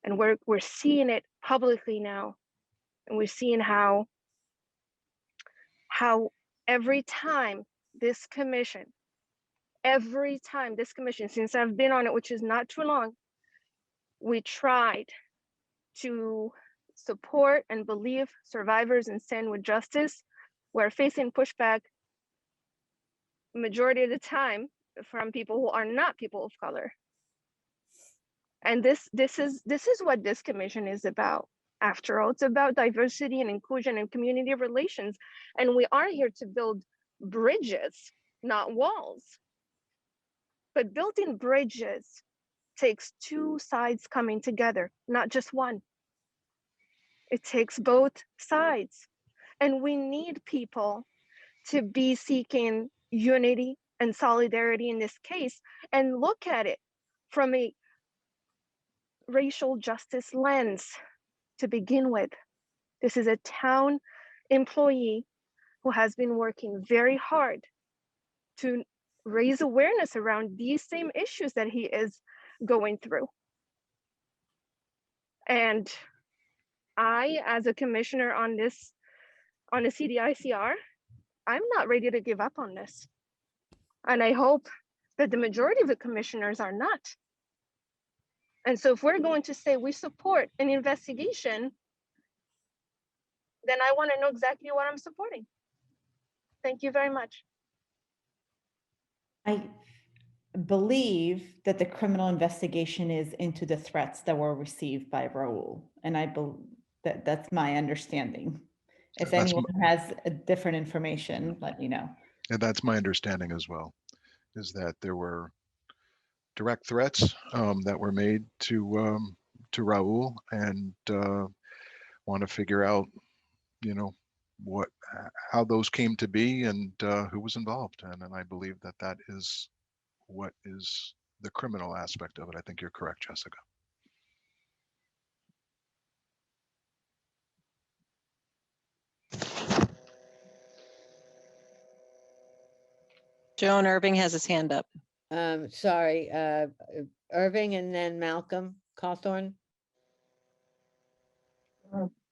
And we're seeing it publicly now, and we're seeing how every time this commission, since I've been on it, which is not too long, we tried to support and believe survivors and stand with justice, we're facing pushback majority of the time from people who are not people of color. And this is what this commission is about. After all, it's about diversity and inclusion and community relations. And we are here to build bridges, not walls. But building bridges takes two sides coming together, not just one. It takes both sides. And we need people to be seeking unity and solidarity in this case, and look at it from a racial justice lens to begin with. This is a town employee who has been working very hard to raise awareness around these same issues that he is going through. And I, as a commissioner on the CDICR, I'm not ready to give up on this. And I hope that the majority of the commissioners are not. And so if we're going to say we support an investigation, then I want to know exactly what I'm supporting. Thank you very much. I believe that the criminal investigation is into the threats that were received by Raul. And I believe that that's my understanding. If anyone has a different information, let me know. And that's my understanding as well, is that there were direct threats that were made to Raul, and want to figure out, you know, how those came to be and who was involved. And I believe that that is what is the criminal aspect of it. I think you're correct, Jessica. Joan Irving has his hand up. Sorry, Irving and then Malcolm Cawthorn.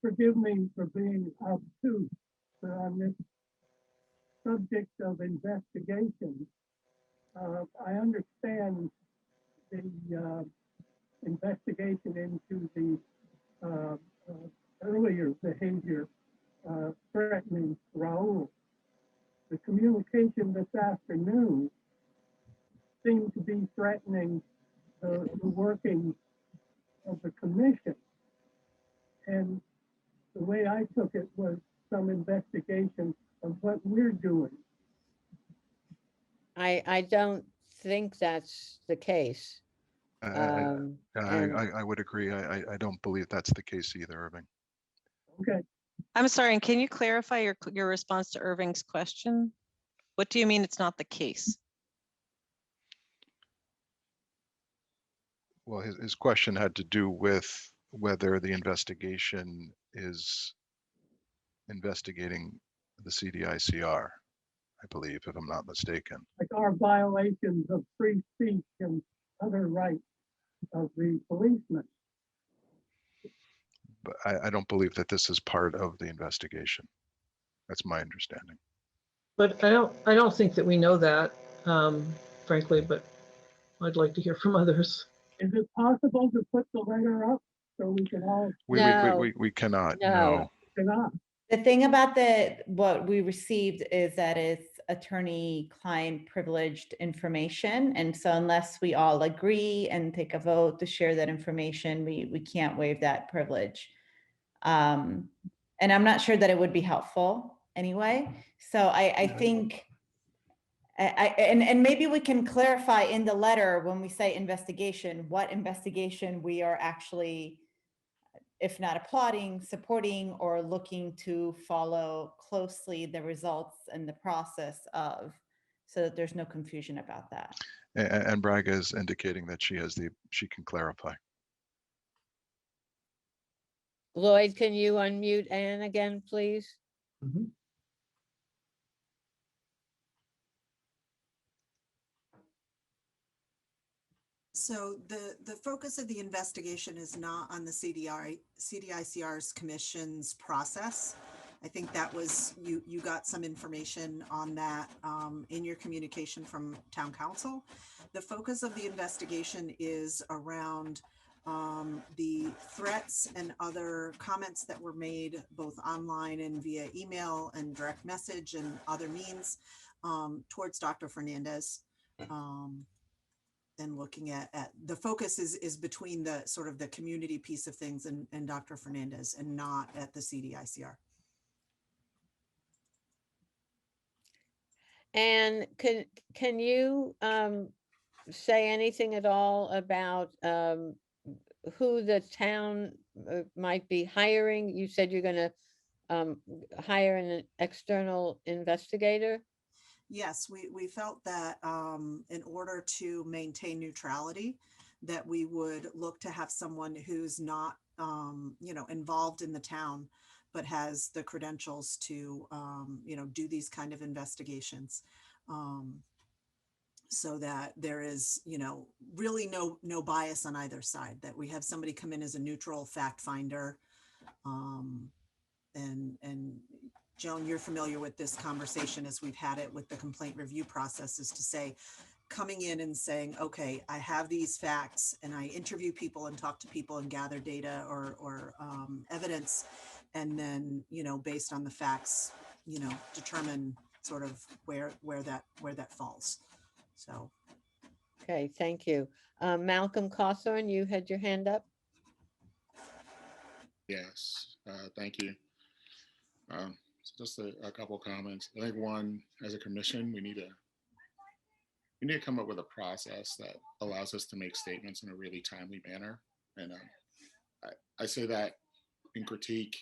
Forgive me for being obtuse, but on this subject of investigation, I understand the investigation into the earlier behavior threatening Raul. The communication this afternoon seemed to be threatening the working of the commission. And the way I took it was some investigation of what we're doing. I don't think that's the case. I would agree. I don't believe that's the case either, Irving. Okay. I'm sorry, and can you clarify your response to Irving's question? What do you mean it's not the case? Well, his question had to do with whether the investigation is investigating the CDICR, I believe, if I'm not mistaken. Like our violations of free speech and other rights of the policemen. But I don't believe that this is part of the investigation. That's my understanding. But I don't think that we know that, frankly, but I'd like to hear from others. Is it possible to put the letter up so we can all? We cannot. No. The thing about what we received is that it's attorney-client privileged information. And so unless we all agree and take a vote to share that information, we can't waive that privilege. And I'm not sure that it would be helpful anyway. So I think, and maybe we can clarify in the letter when we say investigation, what investigation we are actually, if not applauding, supporting, or looking to follow closely the results and the process of, so that there's no confusion about that. And Braga is indicating that she can clarify. Lloyd, can you unmute Anne again, please? Mhm. So the focus of the investigation is not on the CDICR's commission's process. I think that was, you got some information on that in your communication from town council. The focus of the investigation is around the threats and other comments that were made both online and via email and direct message and other means towards Dr. Fernandez. And looking at the focus is between the sort of the community piece of things and Dr. Fernandez, and not at the CDICR. And can you say anything at all about who the town might be hiring? You said you're going to hire an external investigator. Yes, we felt that in order to maintain neutrality, that we would look to have someone who's not, involved in the town, but has the credentials to, do these kind of investigations. So that there is, really no bias on either side, that we have somebody come in as a neutral fact finder. And Joan, you're familiar with this conversation as we've had it with the complaint review process, is to say, coming in and saying, okay, I have these facts, and I interview people and talk to people and gather data or evidence. And then, based on the facts, determine sort of where that falls. So. Okay, thank you. Malcolm Cawthorn, you had your hand up. Yes, thank you. So just a couple comments. I think one, as a commission, we need to come up with a process that allows us to make statements in a really timely manner. And I say that in critique,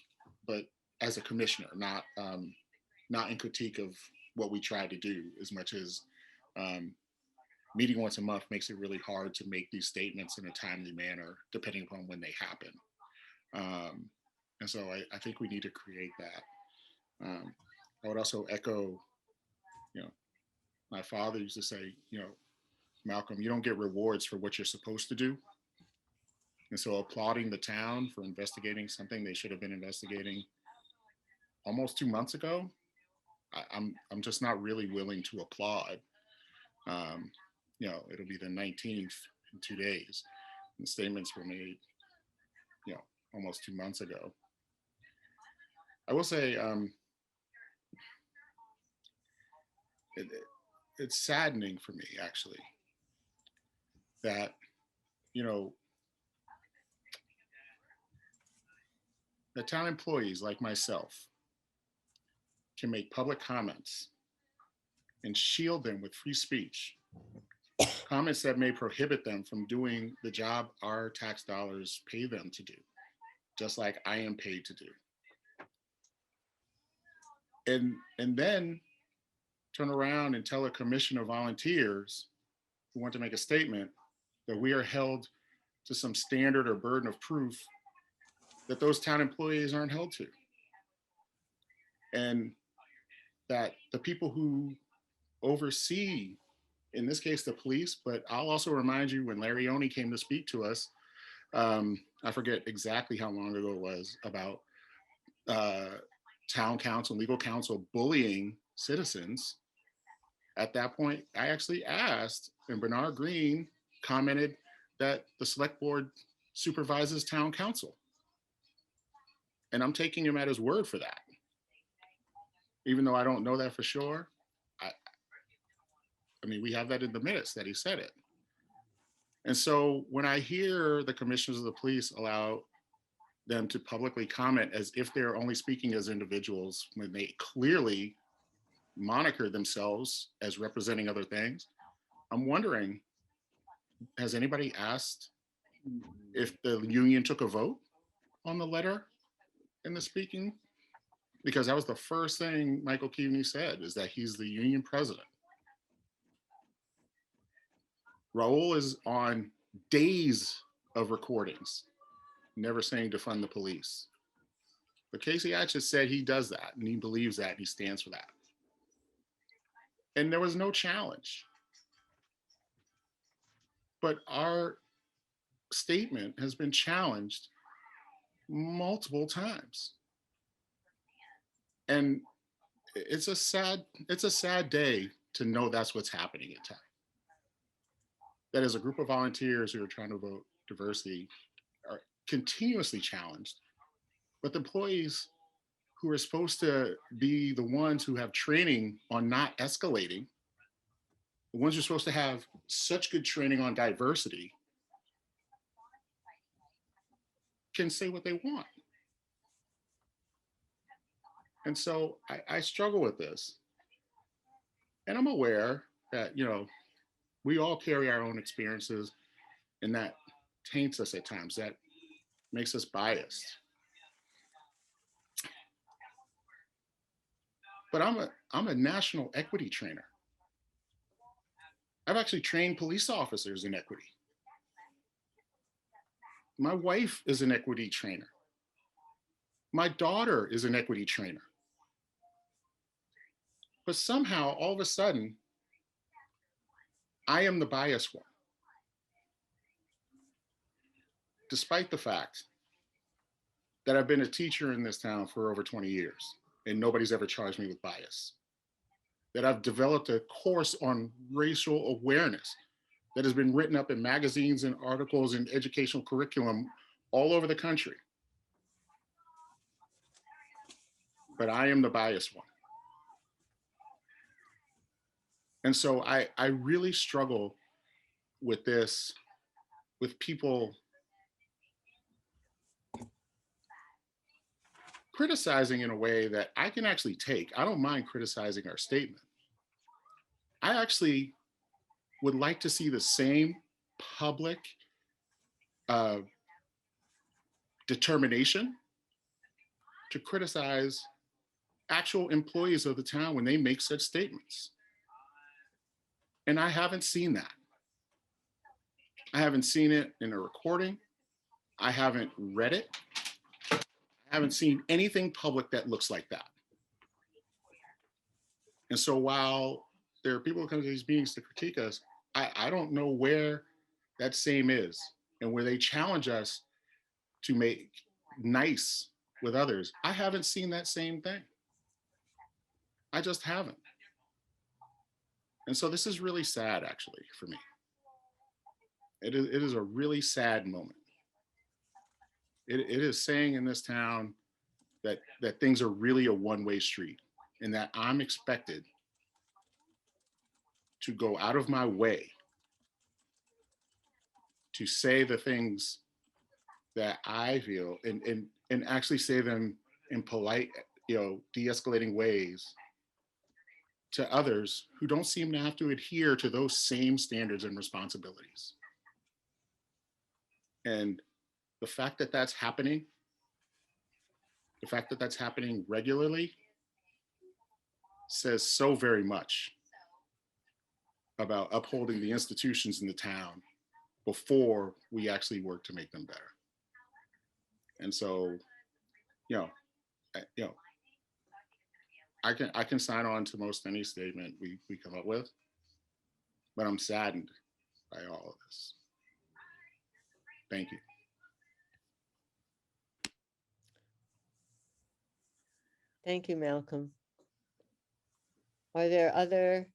but as a commissioner, not in critique of what we try to do, as much as meeting once a month makes it really hard to make these statements in a timely manner, depending upon when they happen. And so I think we need to create that. I would also echo, my father used to say, Malcolm, you don't get rewards for what you're supposed to do. And so applauding the town for investigating something they should have been investigating almost 2 months ago, I'm just not really willing to applaud. It'll be the 19th in 2 days. And statements were made, almost 2 months ago. I will say, it's saddening for me, actually, that, the town employees like myself can make public comments and shield them with free speech, comments that may prohibit them from doing the job our tax dollars pay them to do, just like I am paid to do. And then turn around and tell a commission of volunteers who want to make a statement that we are held to some standard or burden of proof that those town employees aren't held to. And that the people who oversee, in this case, the police, but I'll also remind you, when Larry Oney came to speak to us, I forget exactly how long ago it was, about town council, legal counsel bullying citizens. At that point, I actually asked, and Bernard Green commented that the select board supervises town council. And I'm taking him at his word for that. Even though I don't know that for sure, I mean, we have that in the minutes that he said it. And so when I hear the commissioners of the police allow them to publicly comment as if they're only speaking as individuals when they clearly moniker themselves as representing other things, I'm wondering, has anybody asked if the union took a vote on the letter in the speaking? Because that was the first thing Michael Keaveney said, is that he's the union president. Raul is on days of recordings, never saying defund the police. But Casey Hatch has said he does that and he believes that and he stands for that. And there was no challenge. But our statement has been challenged multiple times. And it's a sad day to know that's what's happening at times. That as a group of volunteers who are trying to vote diversity are continuously challenged, but the employees who are supposed to be the ones who have training on not escalating, the ones who are supposed to have such good training on diversity, can say what they want. And so I struggle with this. And I'm aware that, you know, we all carry our own experiences and that taints us at times, that makes us biased. But I'm a national equity trainer. I've actually trained police officers in equity. My wife is an equity trainer. My daughter is an equity trainer. But somehow, all of a sudden, I am the biased one. Despite the fact that I've been a teacher in this town for over 20 years and nobody's ever charged me with bias. That I've developed a course on racial awareness that has been written up in magazines and articles and educational curriculum all over the country. But I am the biased one. And so I really struggle with this, with people criticizing in a way that I can actually take. I don't mind criticizing our statement. I actually would like to see the same public determination to criticize actual employees of the town when they make such statements. And I haven't seen that. I haven't seen it in a recording. I haven't read it. I haven't seen anything public that looks like that. And so while there are people who come to these meetings to critique us, I don't know where that same is and where they challenge us to make nice with others. I haven't seen that same thing. I just haven't. And so this is really sad, actually, for me. It is a really sad moment. It is saying in this town that things are really a one-way street and that I'm expected to go out of my way to say the things that I feel and actually say them in polite, de-escalating ways to others who don't seem to have to adhere to those same standards and responsibilities. And the fact that that's happening, the fact that that's happening regularly says so very much about upholding the institutions in the town before we actually work to make them better. And so, I can sign on to most any statement we come up with, but I'm saddened by all of this. Thank you. Thank you, Malcolm. Are there other,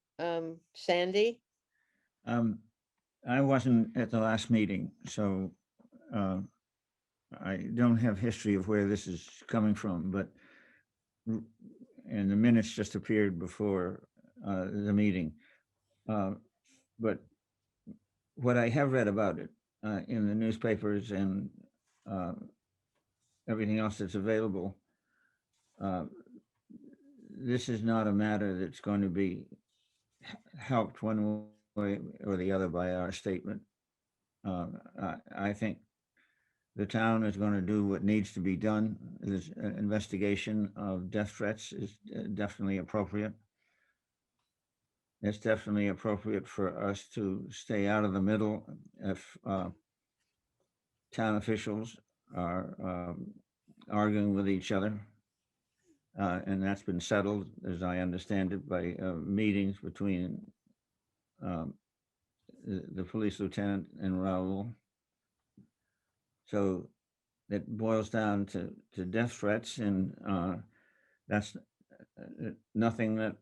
Sandy? I wasn't at the last meeting, so I don't have history of where this is coming from, but and the minutes just appeared before the meeting. But what I have read about it in the newspapers and everything else that's available, this is not a matter that's going to be helped one way or the other by our statement. I think the town is going to do what needs to be done. This investigation of death threats is definitely appropriate. It's definitely appropriate for us to stay out of the middle if town officials are arguing with each other. And that's been settled, as I understand it, by meetings between the police lieutenant and Raul. So it boils down to death threats, and that's nothing that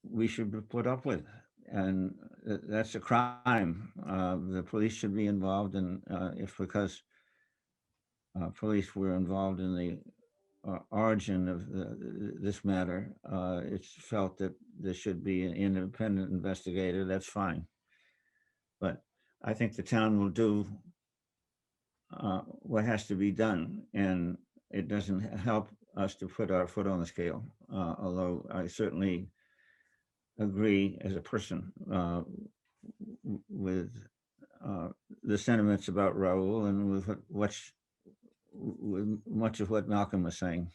we should put up with. And that's a crime. The police should be involved, and if because police were involved in the origin of this matter, it's felt that there should be an independent investigator, that's fine. But I think the town will do what has to be done, and it doesn't help us to put our foot on the scale, although I certainly agree as a person with the sentiments about Raul and with much of what Malcolm was saying.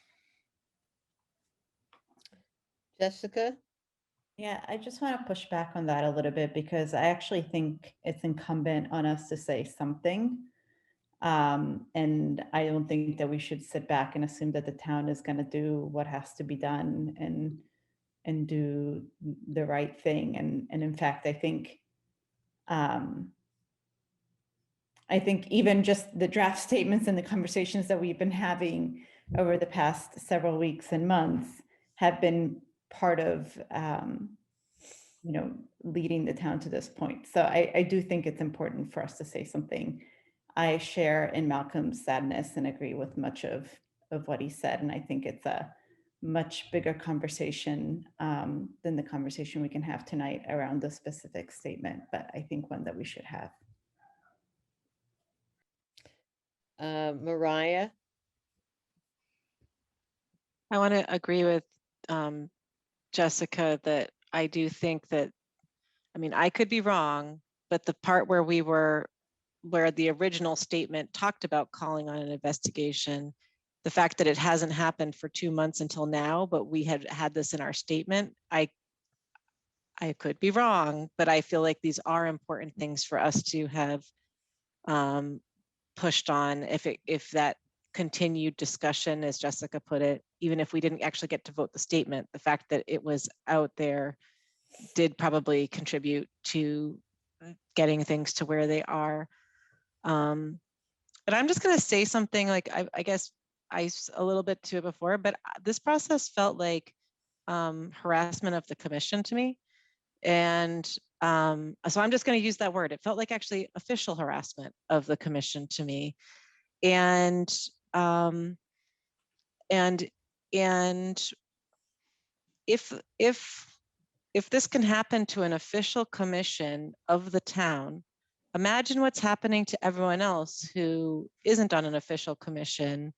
Jessica? Yeah, I just want to push back on that a little bit because I actually think it's incumbent on us to say something. And I don't think that we should sit back and assume that the town is going to do what has to be done and do the right thing. And in fact, I think even just the draft statements and the conversations that we've been having over the past several weeks and months have been part of leading the town to this point. So I do think it's important for us to say something. I share in Malcolm's sadness and agree with much of what he said. And I think it's a much bigger conversation than the conversation we can have tonight around the specific statement, but I think one that we should have. Mariah? I want to agree with Jessica that I do think that, I could be wrong, but the part where where the original statement talked about calling on an investigation, the fact that it hasn't happened for 2 months until now, but we had this in our statement, I could be wrong, but I feel like these are important things for us to have pushed on if that continued discussion, as Jessica put it, even if we didn't actually get to vote the statement, the fact that it was out there did probably contribute to getting things to where they are. But I'm just going to say something like, I guess I a little bit to it before, but this process felt like harassment of the commission to me. And so I'm just going to use that word. It felt like actually official harassment of the commission to me. And if this can happen to an official commission of the town, imagine what's happening to everyone else who isn't on an official commission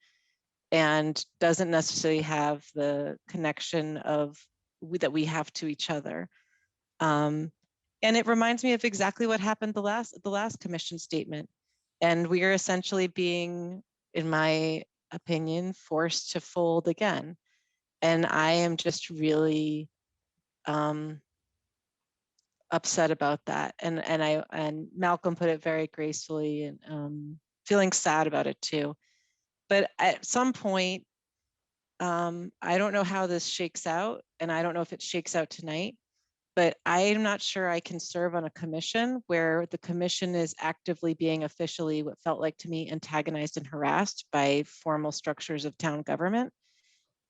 and doesn't necessarily have the connection that we have to each other. And it reminds me of exactly what happened the last commission statement. And we are essentially being, in my opinion, forced to fold again. And I am just really upset about that. And Malcolm put it very gracefully, and feeling sad about it too. But at some point, I don't know how this shakes out, and I don't know if it shakes out tonight, but I'm not sure I can serve on a commission where the commission is actively being officially, what felt like to me, antagonized and harassed by formal structures of town government.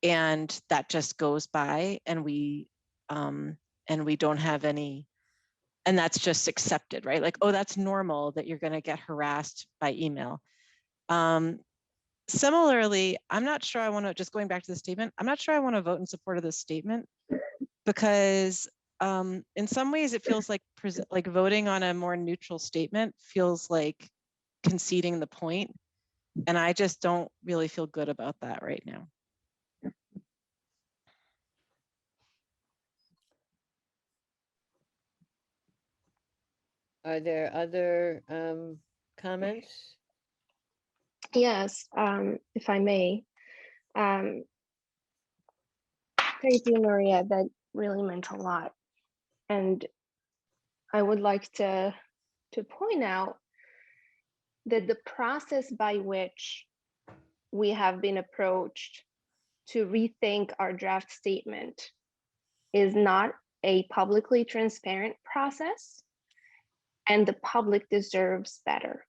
And that just goes by, and we don't have any, and that's just accepted, right? Like, oh, that's normal that you're going to get harassed by email. Similarly, I'm not sure I want to, just going back to the statement, I'm not sure I want to vote in support of this statement, because in some ways it feels like like voting on a more neutral statement feels like conceding the point. And I just don't really feel good about that right now. Are there other comments? Yes, if I may. Thank you, Maria. That really meant a lot. And I would like to point out that the process by which we have been approached to rethink our draft statement is not a publicly transparent process, and the public deserves better,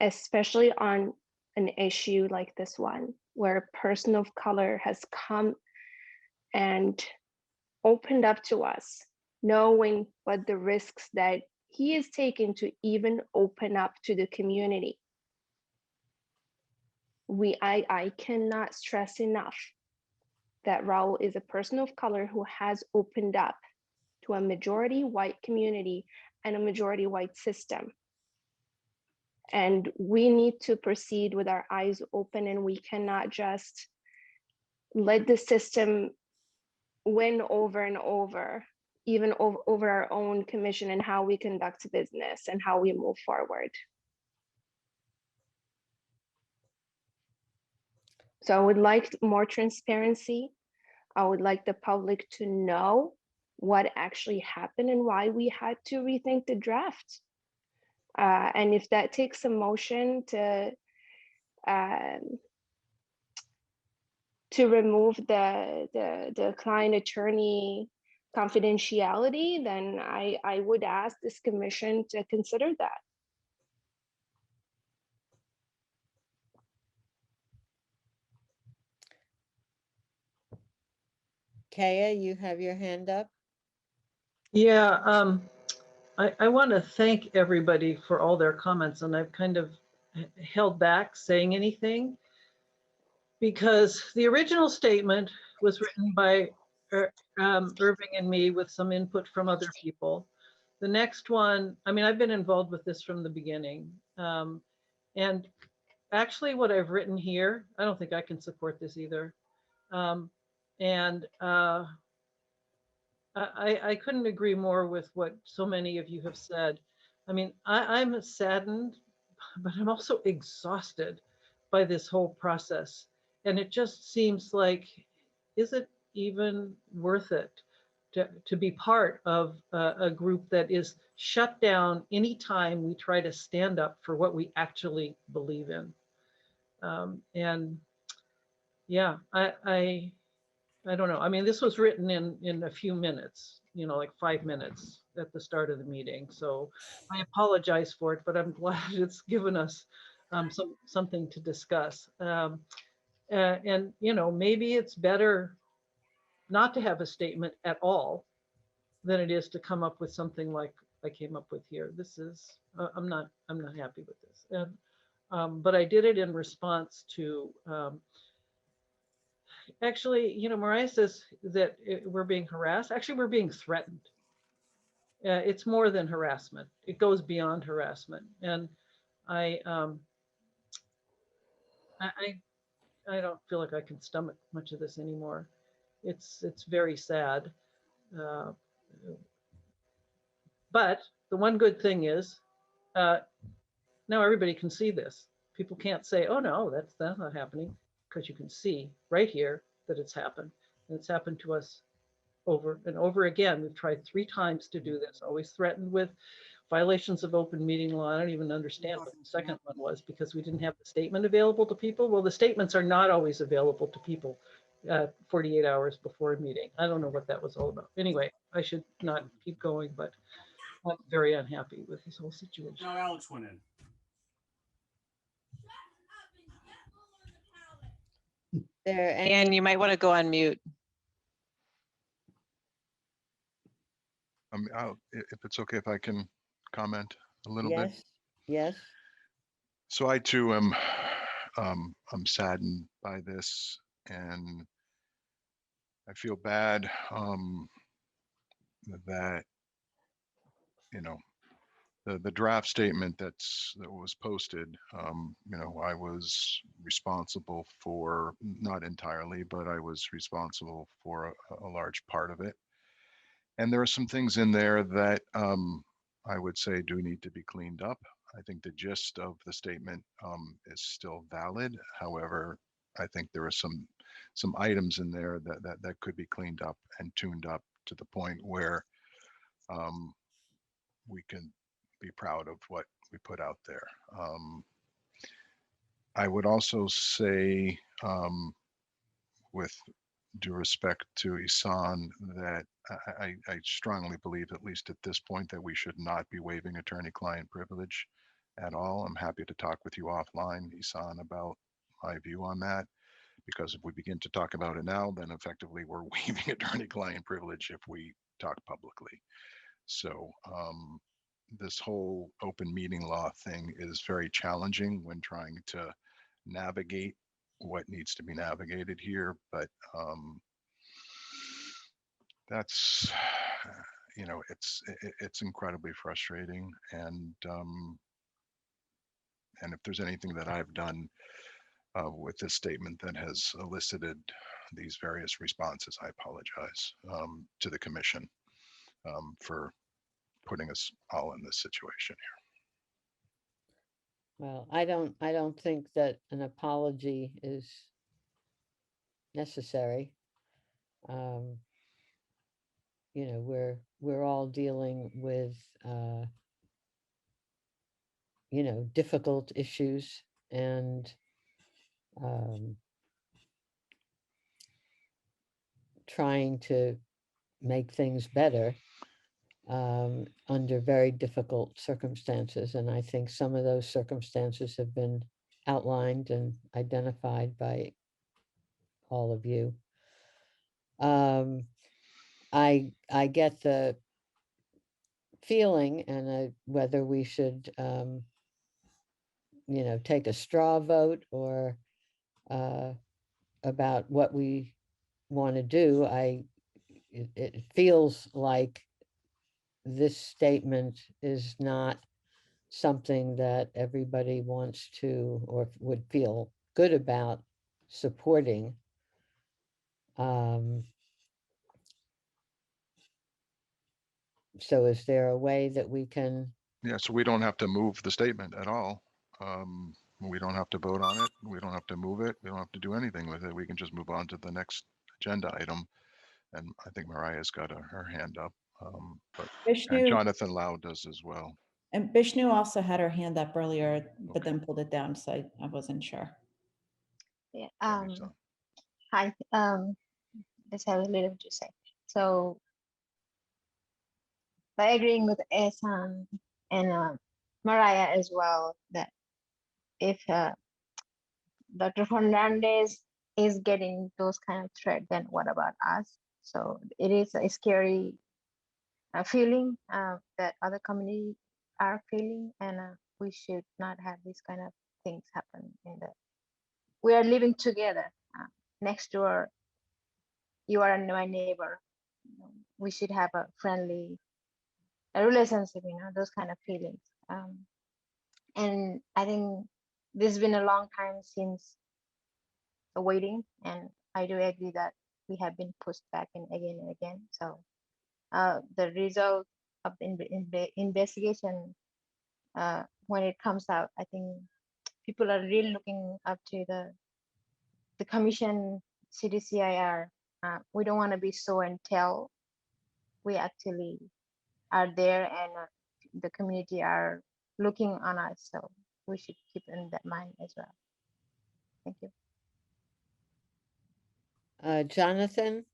especially on an issue like this one, where a person of color has come and opened up to us, knowing what the risks that he is taking to even open up to the community. I cannot stress enough that Raul is a person of color who has opened up to a majority white community and a majority white system. And we need to proceed with our eyes open, and we cannot just let the system win over and over, even over our own commission and how we conduct business and how we move forward. So I would like more transparency. I would like the public to know what actually happened and why we had to rethink the draft. And if that takes a motion to remove the client attorney confidentiality, then I would ask this commission to consider that. Kaya, you have your hand up. Yeah, I want to thank everybody for all their comments, and I've kind of held back saying anything because the original statement was written by Irving and me with some input from other people. The next one, I mean, I've been involved with this from the beginning. And actually what I've written here, I don't think I can support this either. I couldn't agree more with what so many of you have said. I mean, I'm saddened, but I'm also exhausted by this whole process. And it just seems like, is it even worth it to be part of a group that is shut down anytime we try to stand up for what we actually believe in? And yeah, I don't know. I mean, this was written in a few minutes, you know, like 5 minutes at the start of the meeting. So I apologize for it, but I'm glad it's given us something to discuss. And, you know, maybe it's better not to have a statement at all than it is to come up with something like I came up with here. This is, I'm not happy with this. And, but I did it in response to, actually, you know, Mariah says that we're being harassed. Actually, we're being threatened. It's more than harassment. It goes beyond harassment. And I don't feel like I can stomach much of this anymore. It's very sad. But the one good thing is now everybody can see this. People can't say, oh no, that's not happening, because you can see right here that it's happened. And it's happened to us over and over again. We've tried 3 times to do this, always threatened with violations of open meeting law. I don't even understand what the second one was, because we didn't have the statement available to people. Well, the statements are not always available to people 48 hours before a meeting. I don't know what that was all about. Anyway, I should not keep going, but I'm very unhappy with this whole situation. No, Alex went in. And you might want to go on mute. If it's okay if I can comment a little bit. Yes. So I too am I'm saddened by this, and I feel bad that, you know, the draft statement that was posted, you know, I was responsible for, not entirely, but I was responsible for a large part of it. And there are some things in there that I would say do need to be cleaned up. I think the gist of the statement is still valid. However, I think there are some items in there that could be cleaned up and tuned up to the point where we can be proud of what we put out there. I would also say, with due respect to Isan, that I strongly believe, at least at this point, that we should not be waiving attorney-client privilege at all. I'm happy to talk with you offline, Isan, about my view on that, because if we begin to talk about it now, then effectively we're waiving attorney-client privilege if we talk publicly. So this whole open meeting law thing is very challenging when trying to navigate what needs to be navigated here, but that's, you know, it's incredibly frustrating, and if there's anything that I've done with this statement that has elicited these various responses, I apologize to the commission for putting us all in this situation here. Well, I don't think that an apology is necessary. You know, we're all dealing with you know, difficult issues, and trying to make things better under very difficult circumstances. And I think some of those circumstances have been outlined and identified by all of you. I get the feeling, and whether we should, you know, take a straw vote or about what we want to do, it feels like this statement is not something that everybody wants to or would feel good about supporting. So is there a way that we can? Yeah, so we don't have to move the statement at all. We don't have to vote on it. We don't have to move it. We don't have to do anything with it. We can just move on to the next agenda item. And I think Mariah's got her hand up, but and Vishnu, Jonathan Lau does as well. and Vishnu also had her hand up earlier, but then pulled it down, so I wasn't sure. Yeah. Hi. Just have a little to say. So, by agreeing with Ehsan and Mariah as well, that if Dr. Fernandez is getting those kind of threat, then what about us? So it is a scary feeling that other communities are feeling, and we should not have these kind of things happen. We are living together next door. You are my neighbor. We should have a friendly relationship, you know, those kind of feelings. And I think this has been a long time since the waiting, and I do agree that we have been pushed back and again. So the result of the investigation, when it comes out, I think people are really looking up to the commission, CDICR. We don't want to be show and tell. We actually are there, and the community are looking on us. So we should keep in that mind as well. Thank you. Jonathan?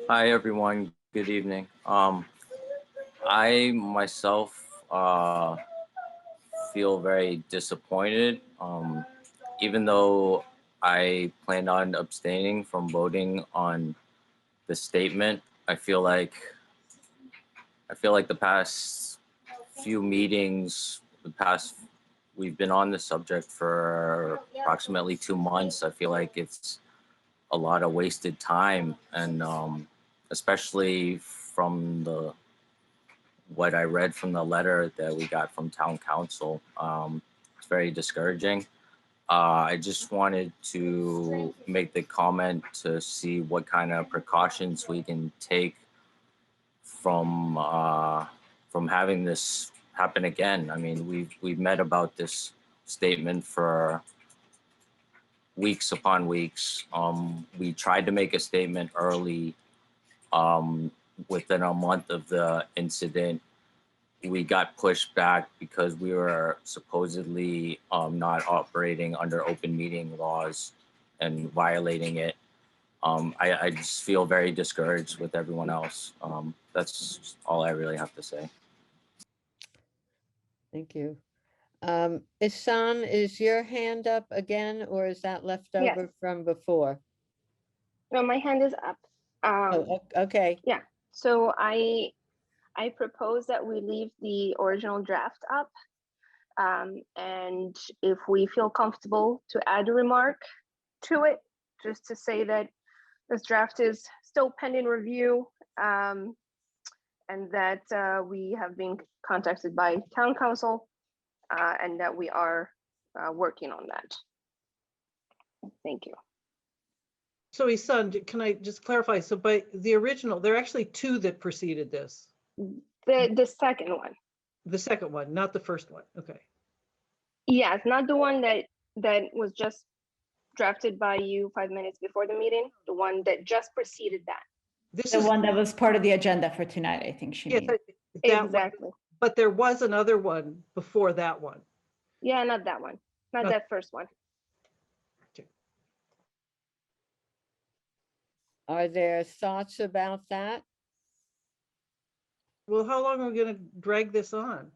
Hi, everyone. Good evening. I myself feel very disappointed, even though I planned on abstaining from voting on the statement. I feel like the past few meetings, we've been on the subject for approximately 2 months. I feel like it's a lot of wasted time, and especially from what I read from the letter that we got from town council. It's very discouraging. I just wanted to make the comment to see what kind of precautions we can take from having this happen again. I mean, we've met about this statement for weeks upon weeks. We tried to make a statement early, within a month of the incident. We got pushed back because we were supposedly not operating under open meeting laws and violating it. I just feel very discouraged with everyone else. That's all I really have to say. Thank you. Isan, is your hand up again, or is that left Yes. over from before? No, my hand is up. Oh, okay. Yeah, so I propose that we leave the original draft up. And if we feel comfortable to add a remark to it, just to say that this draft is still pending review, and that we have been contacted by town council, and that we are working on that. Thank you. So Isan, can I just clarify? So by the original, there are actually two that preceded this. The second one. The second one, not the first one. Okay. Yes, not the one that was just drafted by you 5 minutes before the meeting, the one that just preceded that. This The is one that was part of the agenda for tonight, I think she yes, means. that exactly. One, but there was another one before that one. Yeah, not that one, not No. that first one. Are there thoughts about that? Well, how long are we going to drag this on?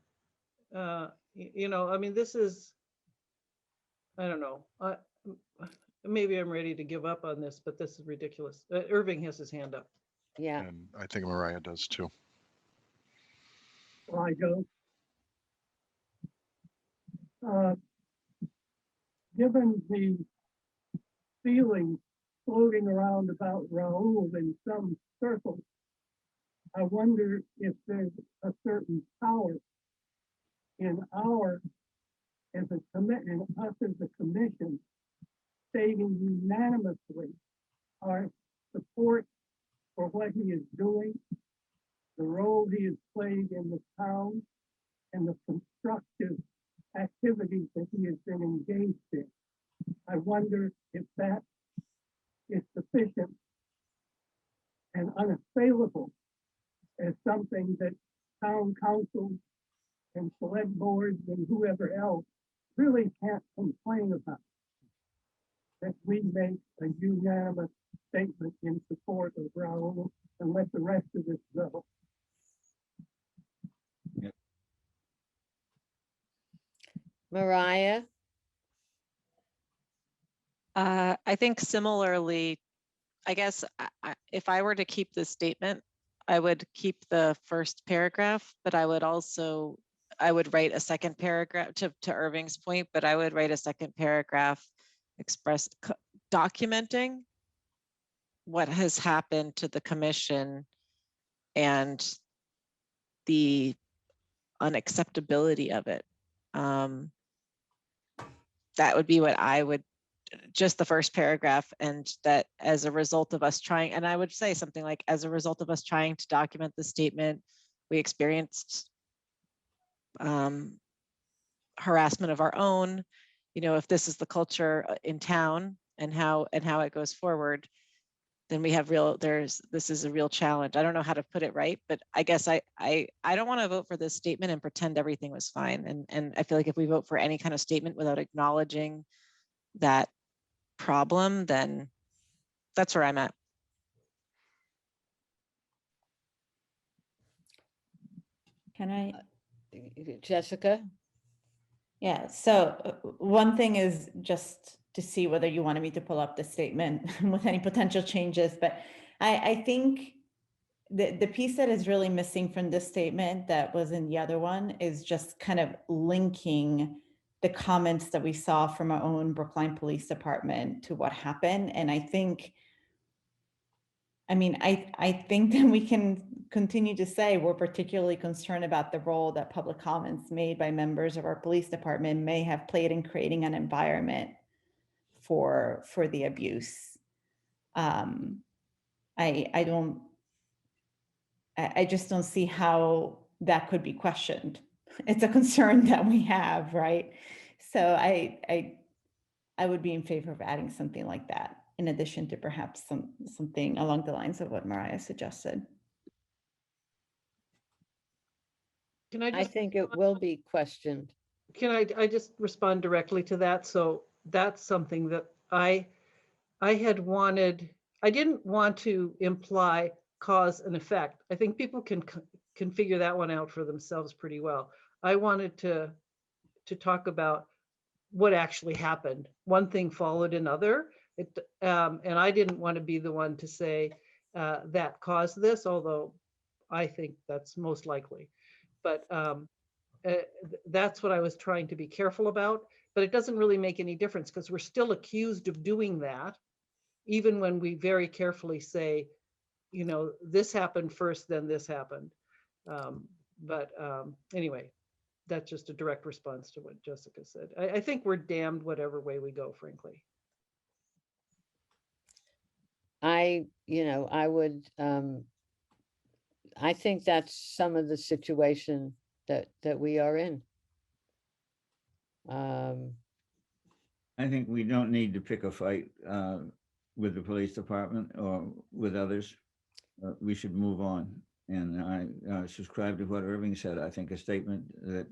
You know, I mean, this is, I don't know. Maybe I'm ready to give up on this, but this is ridiculous. Irving has his hand up. Yeah. And I think Mariah does too. I go. Given the feeling floating around about Raul in some circles, I wonder if there's a certain power in as a commitment, us as a commission, stating unanimously our support for what he is doing, the role he has played in the town, and the constructive activities that he has been engaged in. I wonder if that is sufficient and unassailable as something that town council and select boards and whoever else really can't complain about. That we make a unanimous statement in support of Raul and let the rest of this go. Mariah? I think similarly, I guess if I were to keep this statement, I would keep the first paragraph, but I would write a second paragraph to Irving's point, but I would write a second paragraph documenting what has happened to the commission and the unacceptability of it. That would be what I would, just the first paragraph, and that as a result of us trying, and I would say something like, as a result of us trying to document the statement, we experienced harassment of our own. You know, if this is the culture in town and how it goes forward, then we have this is a real challenge. I don't know how to put it right, but I guess I don't want to vote for this statement and pretend everything was fine. And I feel like if we vote for any kind of statement without acknowledging that problem, then that's where I'm at. Can I? Jessica? Yeah, so one thing is just to see whether you wanted me to pull up the statement with any potential changes, but I think the piece that is really missing from this statement that was in the other one is just kind of linking the comments that we saw from our own Brookline Police Department to what happened. And I think, I mean, I think that we can continue to say we're particularly concerned about the role that public comments made by members of our police department may have played in creating an environment for the abuse. I just don't see how that could be questioned. It's a concern that we have, right? So I would be in favor of adding something like that, in addition to perhaps something along the lines of what Mariah suggested. Can I I just, think it will be questioned. can I just respond directly to that? So that's something that I had wanted, I didn't want to imply cause and effect. I think people can figure that one out for themselves pretty well. I wanted to talk about what actually happened. One thing followed another. And I didn't want to be the one to say that caused this, although I think that's most likely. But that's what I was trying to be careful about. But it doesn't really make any difference because we're still accused of doing that, even when we very carefully say, you know, this happened first, then this happened. Anyway, that's just a direct response to what Jessica said. I think we're damned whatever way we go, frankly. I would, I think that's some of the situation that we are in. I think we don't need to pick a fight with the police department or with others. We should move on. And I subscribe to what Irving said. I think a statement that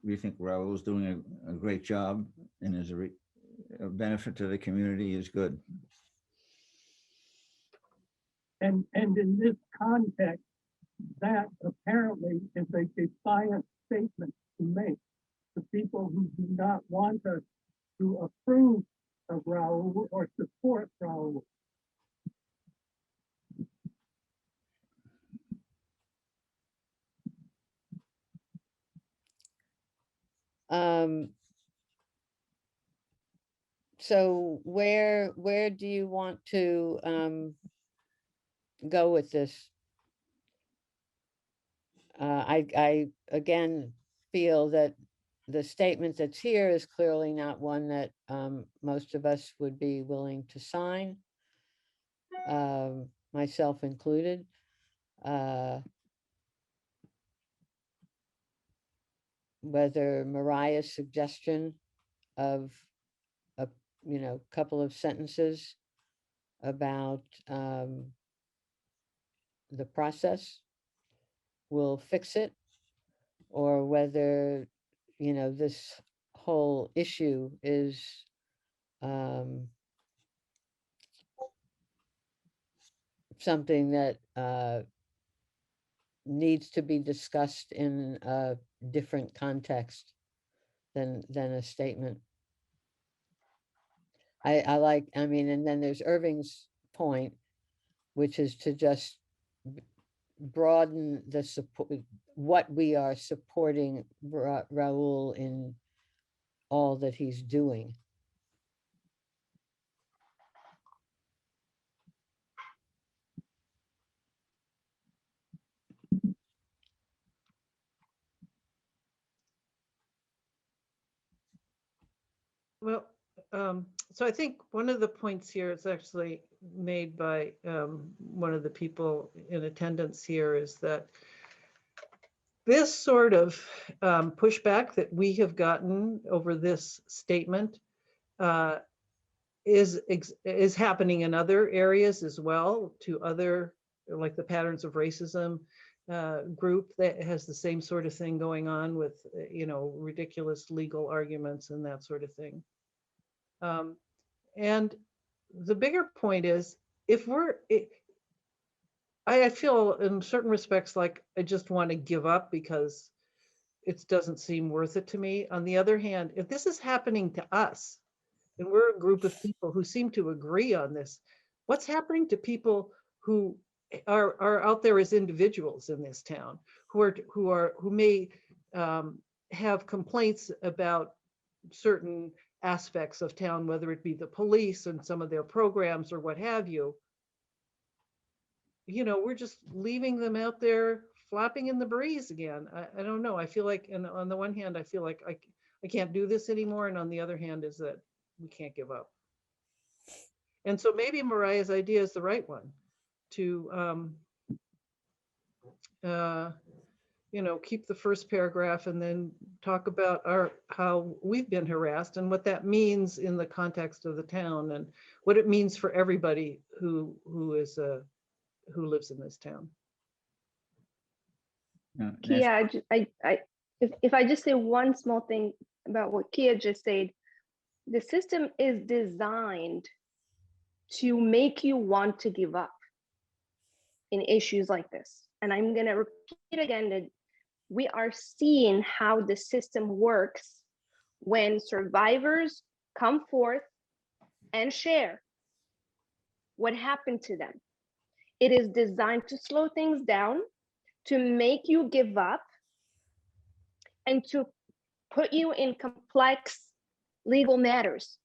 we think Raul's doing a great job and is a benefit to the community is good. And in this context, that apparently is a defiant statement to make to people who do not want us to approve of Raul or support Raul. So where do you want to go with this? I again feel that the statement that's here is clearly not one that most of us would be willing to sign, myself included. Whether Mariah's suggestion of a couple of sentences about the process will fix it, or whether this whole issue is something that needs to be discussed in a different context than a statement. I mean, and then there's Irving's point, which is to just broaden the support, what we are supporting Raul in all that he's doing. Well, so I think one of the points here is actually made by one of the people in attendance here is that this sort of pushback that we have gotten over this statement is happening in other areas as well, to other, like the Patterns of Racism group that has the same sort of thing going on with, ridiculous legal arguments and that sort of thing. And the bigger point is, I feel in certain respects like I just want to give up because it doesn't seem worth it to me. On the other hand, if this is happening to us, and we're a group of people who seem to agree on this, what's happening to people who are out there as individuals in this town, who may have complaints about certain aspects of town, whether it be the police and some of their programs or what have you, we're just leaving them out there flapping in the breeze again. I don't know. I feel like, and on the one hand, I feel like I can't do this anymore. And on the other hand is that we can't give up. And so maybe Mariah's idea is the right one to, keep the first paragraph and then talk about how we've been harassed and what that means in the context of the town and what it means for everybody who lives in this town. Kia, if I just say one small thing about what Kia just said, the system is designed to make you want to give up in issues like this. And I'm going to repeat again that we are seeing how the system works when survivors come forth and share what happened to them. It is designed to slow things down, to make you give up, and to put you in complex legal matters.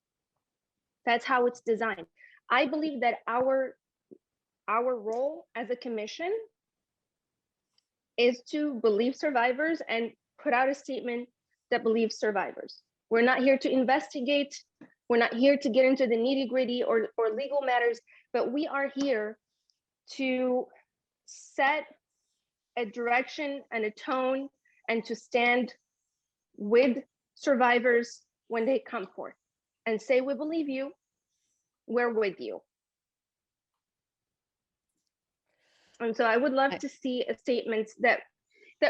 That's how it's designed. I believe that our role as a commission is to believe survivors and put out a statement that believes survivors. We're not here to investigate. We're not here to get into the nitty-gritty or legal matters, but we are here to set a direction and a tone and to stand with survivors when they come forth and say, we believe you, we're with you. And so I would love to see a statement that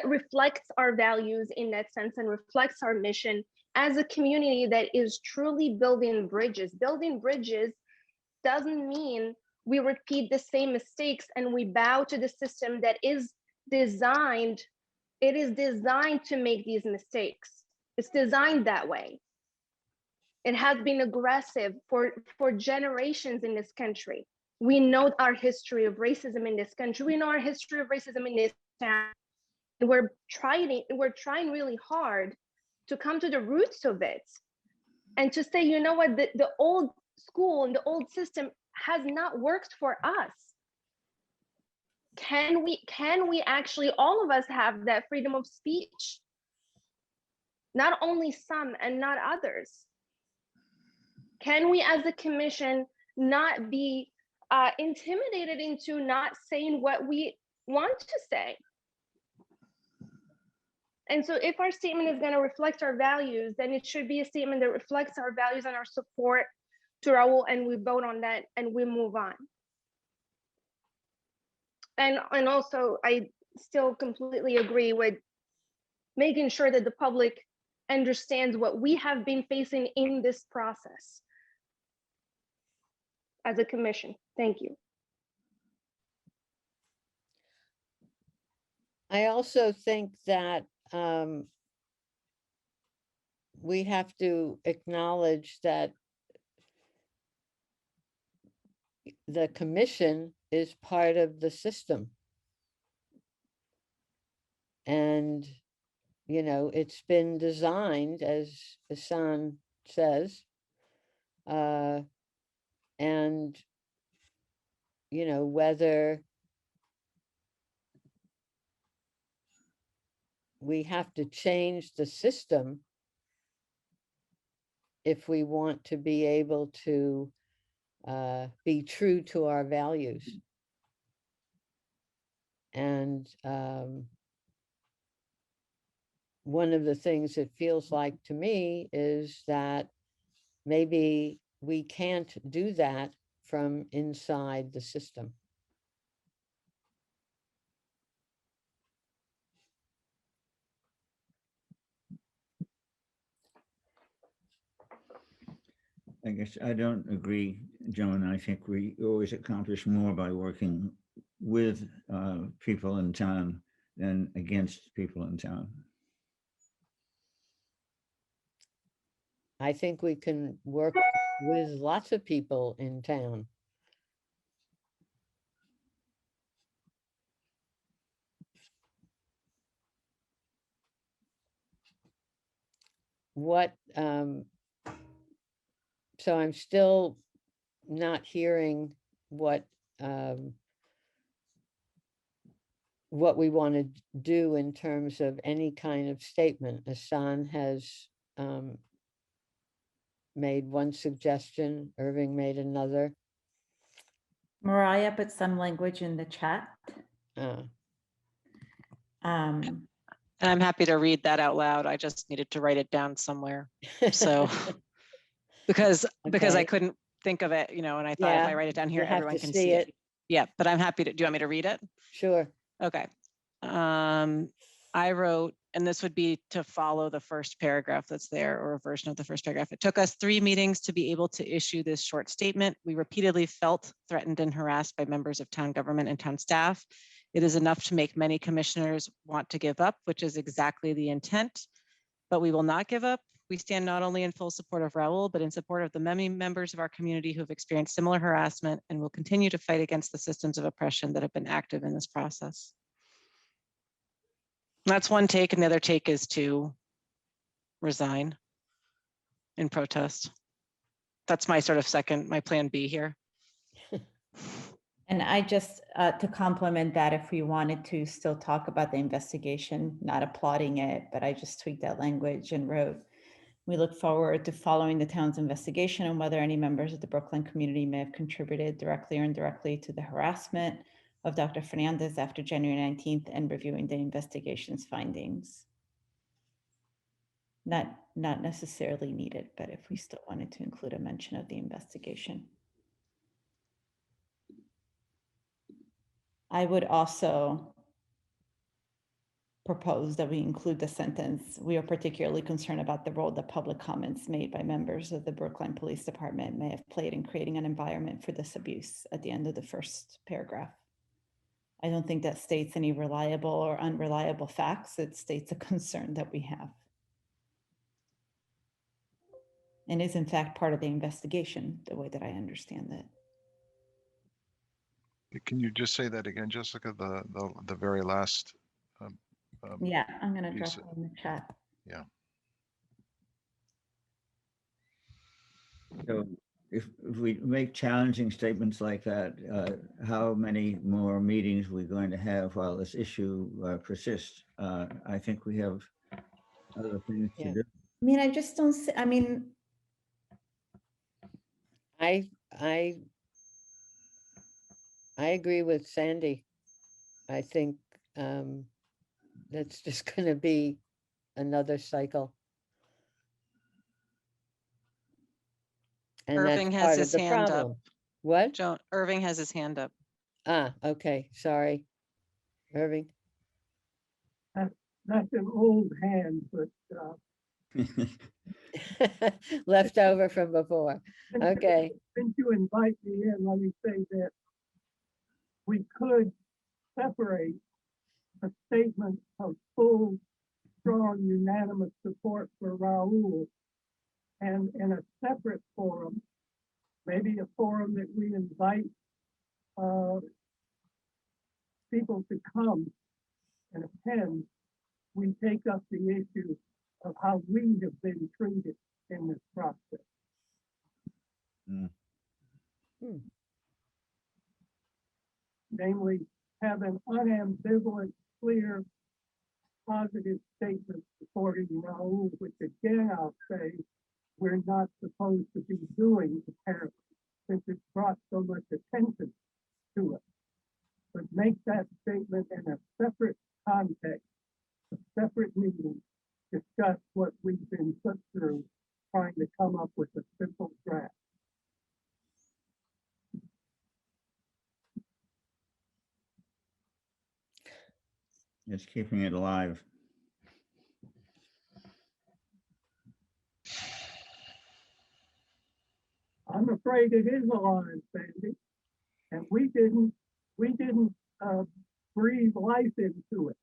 reflects our values in that sense and reflects our mission as a community that is truly building bridges. Building bridges doesn't mean we repeat the same mistakes and we bow to the system that is designed. It is designed to make these mistakes. It's designed that way. It has been aggressive for generations in this country. We know our history of racism in this country. We know our history of racism in this town. We're trying really hard to come to the roots of it and to say, you know what, the old school and the old system has not worked for us. Can we actually, all of us, have that freedom of speech? Not only some and not others. Can we as a commission not be intimidated into not saying what we want to say? And so if our statement is going to reflect our values, then it should be a statement that reflects our values and our support to Raul, and we vote on that and we move on. And also, I still completely agree with making sure that the public understands what we have been facing in this process as a commission. Thank you. I also think that we have to acknowledge that the commission is part of the system. And, it's been designed, as Hassan says, and, whether we have to change the system if we want to be able to be true to our values. And one of the things it feels like to me is that maybe we can't do that from inside the system. I guess I don't agree, Joan. I think we always accomplish more by working with people in town than against people in town. I think we can work with lots of people in town. what, so I'm still not hearing what we want to do in terms of any kind of statement. Hassan has made one suggestion, Irving made another. Mariah put some language in the chat. And I'm happy to read that out loud. I just needed to write it down somewhere. So because I Okay. couldn't think of it, you know, and I thought if Yeah, I write it down here, you have everyone to can see see it. it. Yeah, but I'm happy to, do you want me to read it? Sure. Okay. I wrote, and this would be to follow the first paragraph that's there, or a version of the first paragraph. It took us 3 meetings to be able to issue this short statement. We repeatedly felt threatened and harassed by members of town government and town staff. It is enough to make many commissioners want to give up, which is exactly the intent, but we will not give up. We stand not only in full support of Raul, but in support of the many members of our community who have experienced similar harassment and will continue to fight against the systems of oppression that have been active in this process. That's one take, and the other take is to resign in protest. That's my sort of my plan B here. And I just, to complement that, if we wanted to still talk about the investigation, not applauding it, but I just tweaked that language and wrote, we look forward to following the town's investigation on whether any members of the Brookline community may have contributed directly or indirectly to the harassment of Dr. Fernandez after January 19th and reviewing the investigation's findings. Not necessarily needed, but if we still wanted to include a mention of the investigation. I would also propose that we include the sentence, we are particularly concerned about the role that public comments made by members of the Brookline Police Department may have played in creating an environment for this abuse at the end of the first paragraph. I don't think that states any reliable or unreliable facts. It states a concern that we have. And is in fact part of the investigation, the way that I understand it. Can you just say that again, Jessica, the very last? Yeah, I'm gonna drop piece. it in the chat. Yeah. So if we make challenging statements like that, how many more meetings are we going to have while this issue persists? I think we have other things to do. I mean, I just don't see, I mean, I agree with Sandy. I think that's just going to be another cycle. And Irving that's has part his of the hand problem. up. What? Irving has his hand up. Ah, okay, sorry. Irving. That's an old hand, but left over from before. Okay. Since you invite me in, let me say that we could separate a statement of full, strong, unanimous support for Raul, and in a separate forum, maybe a forum that we invite people to come and attend, we take up the issue of how we have been treated in this process. Namely, have an unambivalent, clear, positive statement supporting Raul, which again, I'll say, we're not supposed to be doing apparently, since it's brought so much attention to it. But make that statement in a separate context, a separate meeting, discuss what we've been put through, trying to come up with a simple draft. It's keeping it alive. I'm afraid it is alive, Sandy, and we didn't breathe life into it.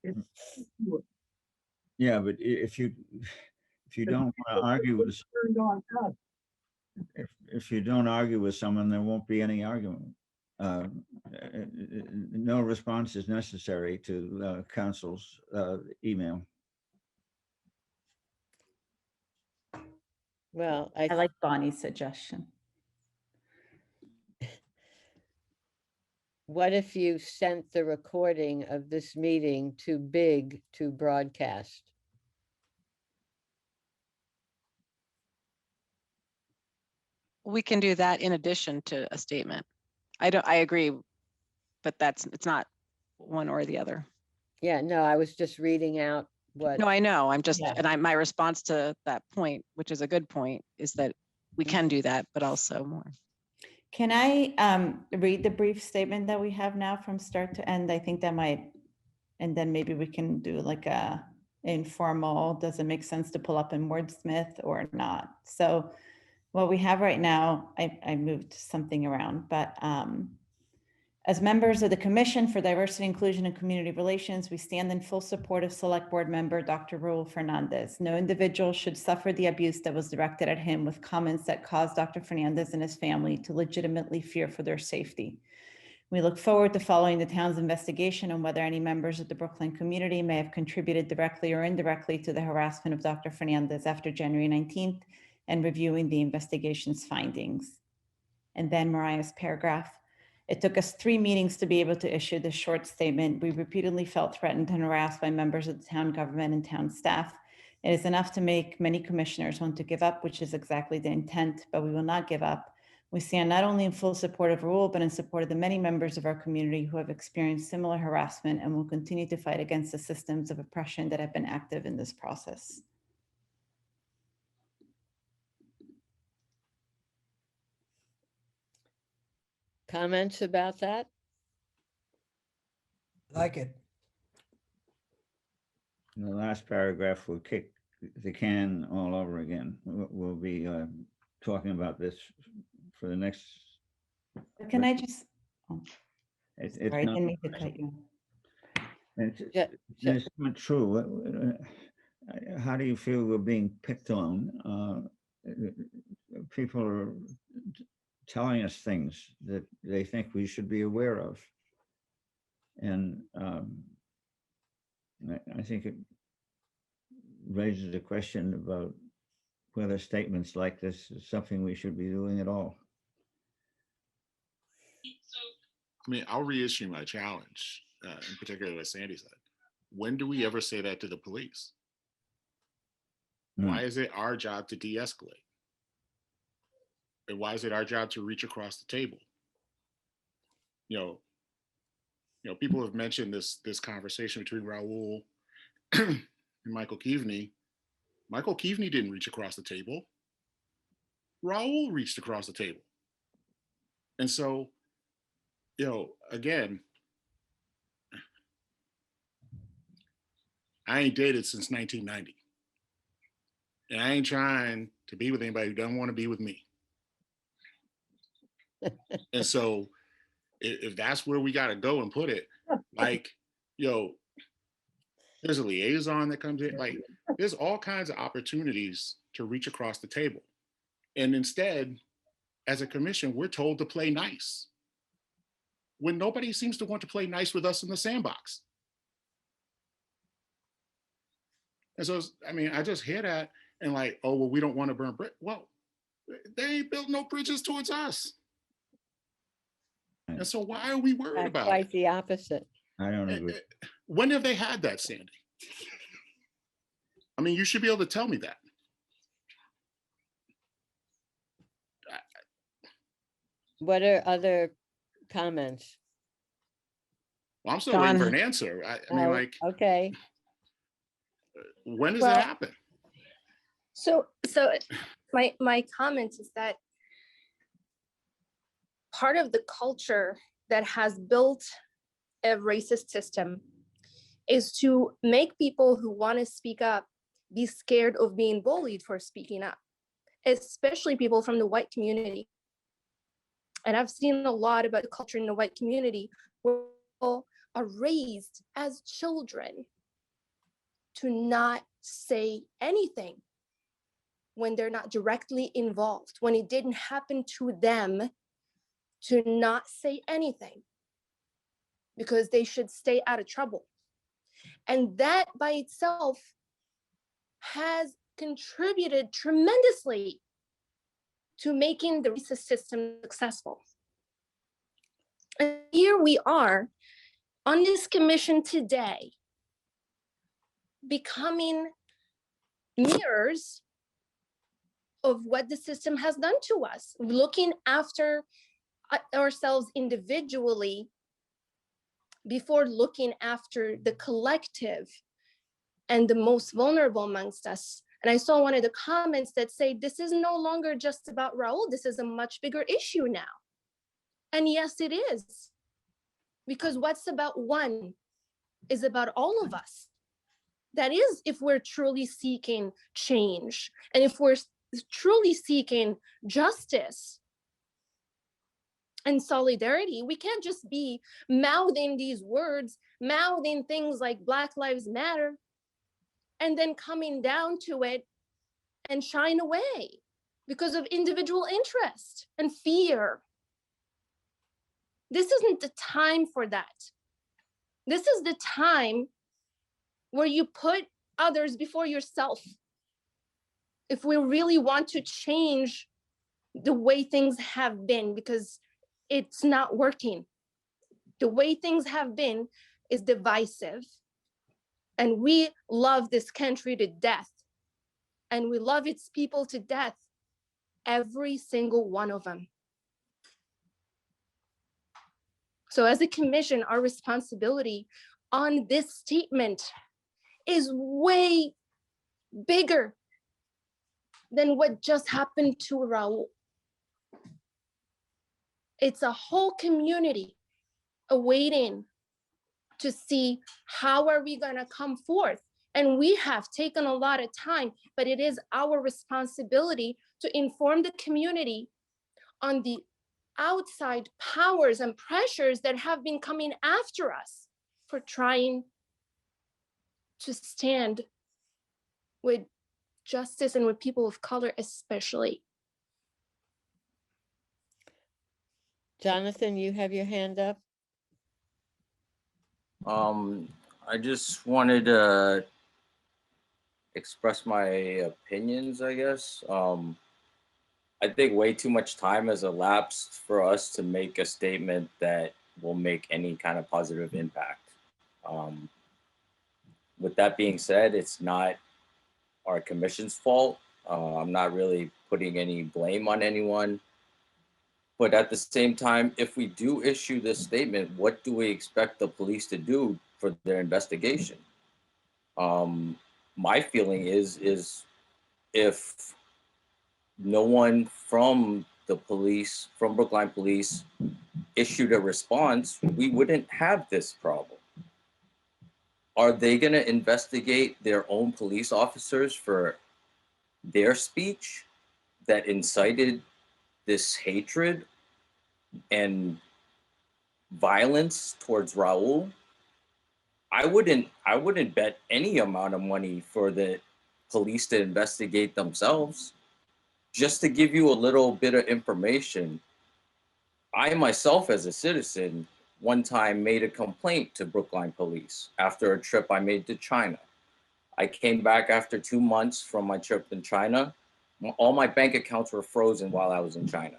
It's Yeah, but if you don't want to argue with, turned on us. if you don't argue with someone, there won't be any argument. No response is necessary to council's email. Well, I like Bonnie's suggestion. what if you sent the recording of this meeting to Big to broadcast? We can do that in addition to a statement. I agree, but it's not one or the other. Yeah, no, I was just reading out what. No, I know, I'm just, Yeah. and my response to that point, which is a good point, is that we can do that, but also more. Can I read the brief statement that we have now from start to end? I think that might, and then maybe we can do like a informal, does it make sense to pull up in Wordsmith or not? So what we have right now, I moved something around, but as members of the Commission for Diversity, Inclusion, and Community Relations, we stand in full support of Select Board Member Dr. Raul Fernandez. No individual should suffer the abuse that was directed at him with comments that caused Dr. Fernandez and his family to legitimately fear for their safety. We look forward to following the town's investigation on whether any members of the Brookline community may have contributed directly or indirectly to the harassment of Dr. Fernandez after January 19th and reviewing the investigation's findings. And then Mariah's paragraph. It took us 3 meetings to be able to issue this short statement. We repeatedly felt threatened and harassed by members of the town government and town staff. It is enough to make many commissioners want to give up, which is exactly the intent, but we will not give up. We stand not only in full support of Raul, but in support of the many members of our community who have experienced similar harassment and will continue to fight against the systems of oppression that have been active in this process. Comments about that? Like it. In the last paragraph will kick the can all over again. We'll be talking about this for the next. Can I just? It's Sorry, I not, didn't mean to cut you. it's not true. How do you feel we're being picked on? People are telling us things that they think we should be aware of. And I think it raises a question about whether statements like this is something we should be doing at all. I mean, I'll reissue my challenge, in particular what Sandy said. When do we ever say that to the police? Why is it our job to de-escalate? And why is it our job to reach across the table? You know, people have mentioned this conversation between Raul and Michael Keaveney. Michael Keaveney didn't reach across the table. Raul reached across the table. And so, you know, again, I ain't dated since 1990. And I ain't trying to be with anybody who doesn't want to be with me. And so if that's where we got to go and put it, like, there's a liaison that comes in, like, there's all kinds of opportunities to reach across the table. And instead, as a commission, we're told to play nice when nobody seems to want to play nice with us in the sandbox. And so, I mean, I just hear that and like, oh, well, we don't want to burn bridge. Well, they ain't built no bridges towards us. And so why are we worried about Quite it? the opposite. I don't agree. When have they had that, Sandy? I mean, you should be able to tell me that. What are other comments? Well, I'm still waiting for an answer. I mean, like, okay. When does Well, it happen? So my comment is that part of the culture that has built a racist system is to make people who want to speak up be scared of being bullied for speaking up, especially people from the white community. And I've seen a lot about the culture in the white community where people are raised as children to not say anything when they're not directly involved, when it didn't happen to them, to not say anything because they should stay out of trouble. And that by itself has contributed tremendously to making the racist system successful. And here we are on this commission today, becoming mirrors of what the system has done to us, looking after ourselves individually before looking after the collective and the most vulnerable amongst us. And I saw one of the comments that say, this is no longer just about Raul, this is a much bigger issue now. And yes, it is. Because what's about one is about all of us. That is, if we're truly seeking change, and if we're truly seeking justice and solidarity, we can't just be mouthing these words, mouthing things like Black Lives Matter, and then coming down to it and shying away because of individual interest and fear. This isn't the time for that. This is the time where you put others before yourself. If we really want to change the way things have been, because it's not working. The way things have been is divisive. And we love this country to death. And we love its people to death, every single one of them. So as a commission, our responsibility on this statement is way bigger than what just happened to Raul. It's a whole community awaiting to see how are we gonna come forth. And we have taken a lot of time, but it is our responsibility to inform the community on the outside powers and pressures that have been coming after us for trying to stand with justice and with people of color especially. Jonathan, you have your hand up. I just wanted to express my opinions, I guess. I think way too much time has elapsed for us to make a statement that will make any kind of positive impact. With that being said, it's not our commission's fault. I'm not really putting any blame on anyone. But at the same time, if we do issue this statement, what do we expect the police to do for their investigation? My feeling is if no one from the police, from Brookline Police, issued a response, we wouldn't have this problem. Are they going to investigate their own police officers for their speech that incited this hatred and violence towards Raul? I wouldn't bet any amount of money for the police to investigate themselves. Just to give you a little bit of information, I myself as a citizen one time made a complaint to Brookline Police after a trip I made to China. I came back after 2 months from my trip in China. All my bank accounts were frozen while I was in China.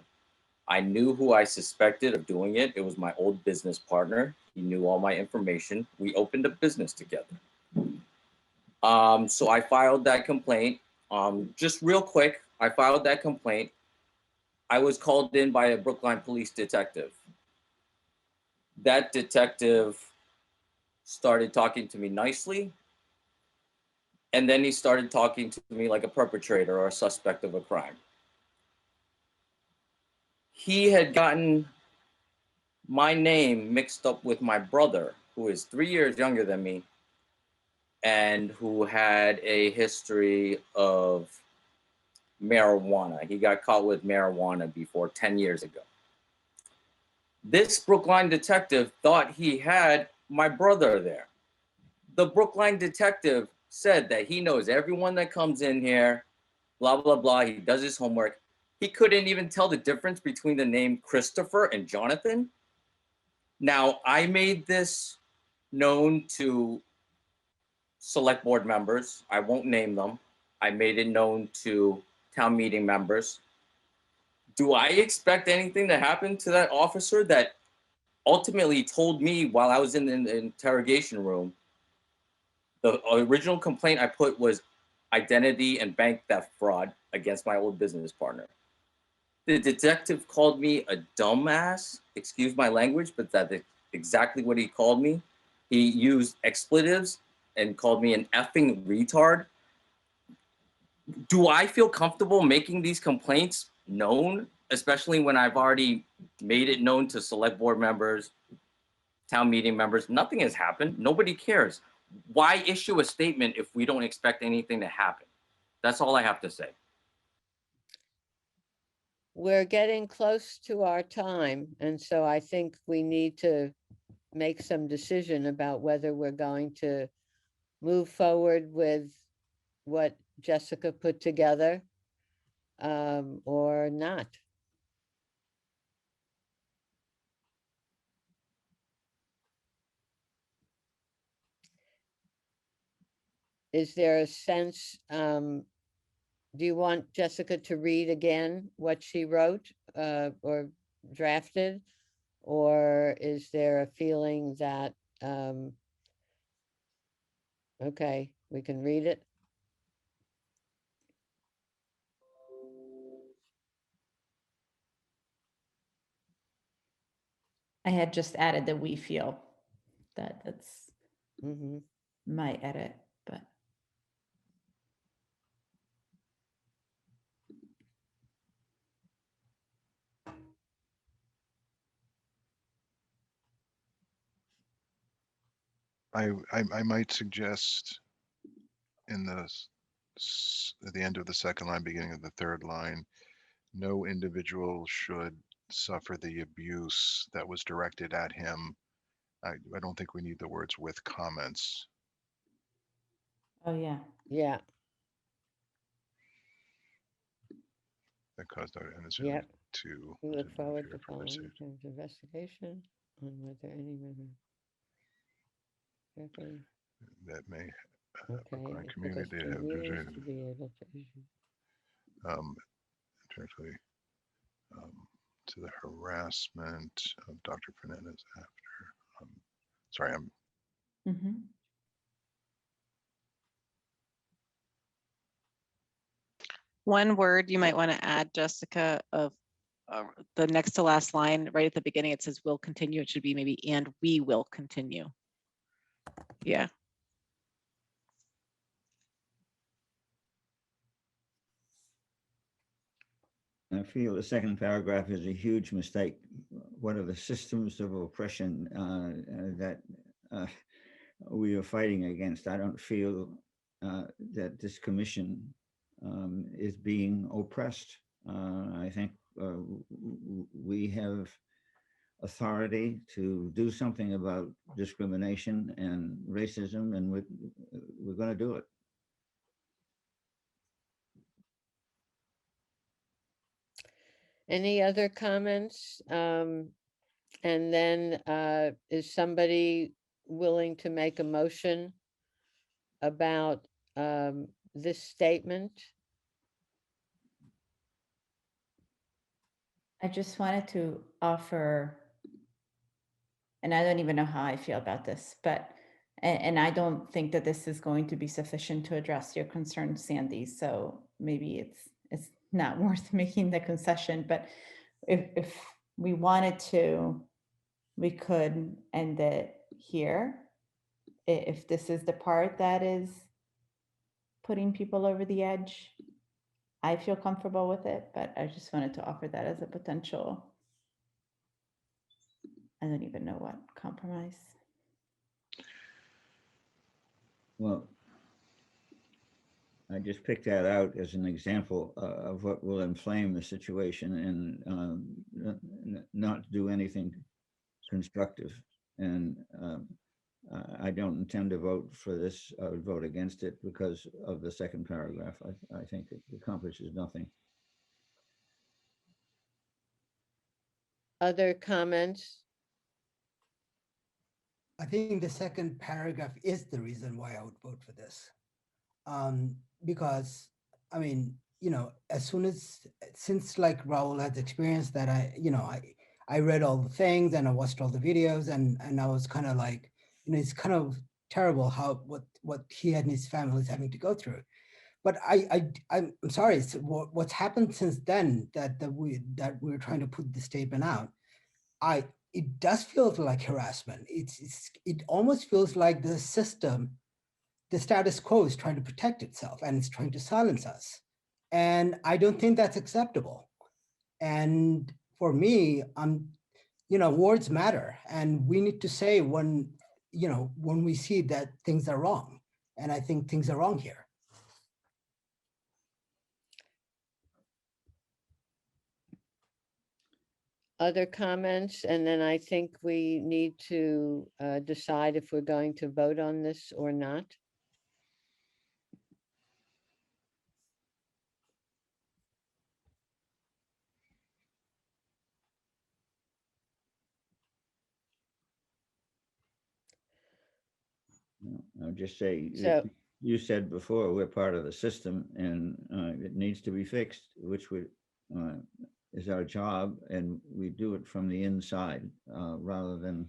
I knew who I suspected of doing it. It was my old business partner. He knew all my information. We opened a business together. So I filed that complaint. Just real quick, I filed that complaint. I was called in by a Brookline police detective. That detective started talking to me nicely. And then he started talking to me like a perpetrator or a suspect of a crime. He had gotten my name mixed up with my brother, who is 3 years younger than me, and who had a history of marijuana. He got caught with marijuana before 10 years ago. This Brookline detective thought he had my brother there. The Brookline detective said that he knows everyone that comes in here, blah, blah, blah. He does his homework. He couldn't even tell the difference between the name Christopher and Jonathan. Now, I made this known to select board members. I won't name them. I made it known to town meeting members. Do I expect anything to happen to that officer that ultimately told me while I was in the interrogation room? The original complaint I put was identity and bank theft fraud against my old business partner. The detective called me a dumbass, excuse my language, but that's exactly what he called me. He used expletives and called me an effing retard. Do I feel comfortable making these complaints known, especially when I've already made it known to select board members, town meeting members? Nothing has happened. Nobody cares. Why issue a statement if we don't expect anything to happen? That's all I have to say. We're getting close to our time, and so I think we need to make some decision about whether we're going to move forward with what Jessica put together or not. Is there a sense, do you want Jessica to read again what she wrote or drafted? Or is there a feeling that, okay, we can read it? I had just added that we feel that's Mhm. my edit, but. I might suggest in at the end of the second line, beginning of the third line, no individual should suffer the abuse that was directed at him. I don't think we need the words with comments. Oh, yeah. Yeah. That caused our Yep. to We look forward to interfere from following proceedings. terms of investigation on whether any member. Okay, That may okay. Brookline It took us community 2 have years to be able to issue. directly to the harassment of Dr. Fernandez after. Sorry, I'm. Mhm. One word you might want to add, Jessica, of the next to last line, right at the beginning, it says will continue. It should be maybe and we will continue. Yeah. I feel the second paragraph is a huge mistake. What are the systems of oppression that we are fighting against? I don't feel that this commission is being oppressed. I think we have authority to do something about discrimination and racism, and we're going to do it. Any other comments? And then is somebody willing to make a motion about this statement? I just wanted to offer, and I don't even know how I feel about this, but, and I don't think that this is going to be sufficient to address your concern, Sandy. So maybe it's not worth making the concession, but if we wanted to, we could end it here. If this is the part that is putting people over the edge, I feel comfortable with it, but I just wanted to offer that as a potential. I don't even know what compromise. Well, I just picked that out as an example of what will inflame the situation and not do anything constructive. And I don't intend to vote for this. I would vote against it because of the second paragraph. I think it accomplishes nothing. Other comments? I think the second paragraph is the reason why I would vote for this. Because, I mean, you know, since like Raul has experienced that, I read all the things and I watched all the videos and I was kind of like, you know, it's kind of terrible how what he and his family is having to go through. But I'm sorry, what's happened since then that we're trying to put the statement out, it does feel like harassment. It almost feels like the system, the status quo is trying to protect itself and it's trying to silence us. And I don't think that's acceptable. And for me, you know, words matter, and we need to say when, you know, when we see that things are wrong. And I think things are wrong here. Other comments, and then I think we need to decide if we're going to vote on this or not. I'll just say, So- you said before, we're part of the system and it needs to be fixed, which is our job, and we do it from the inside rather than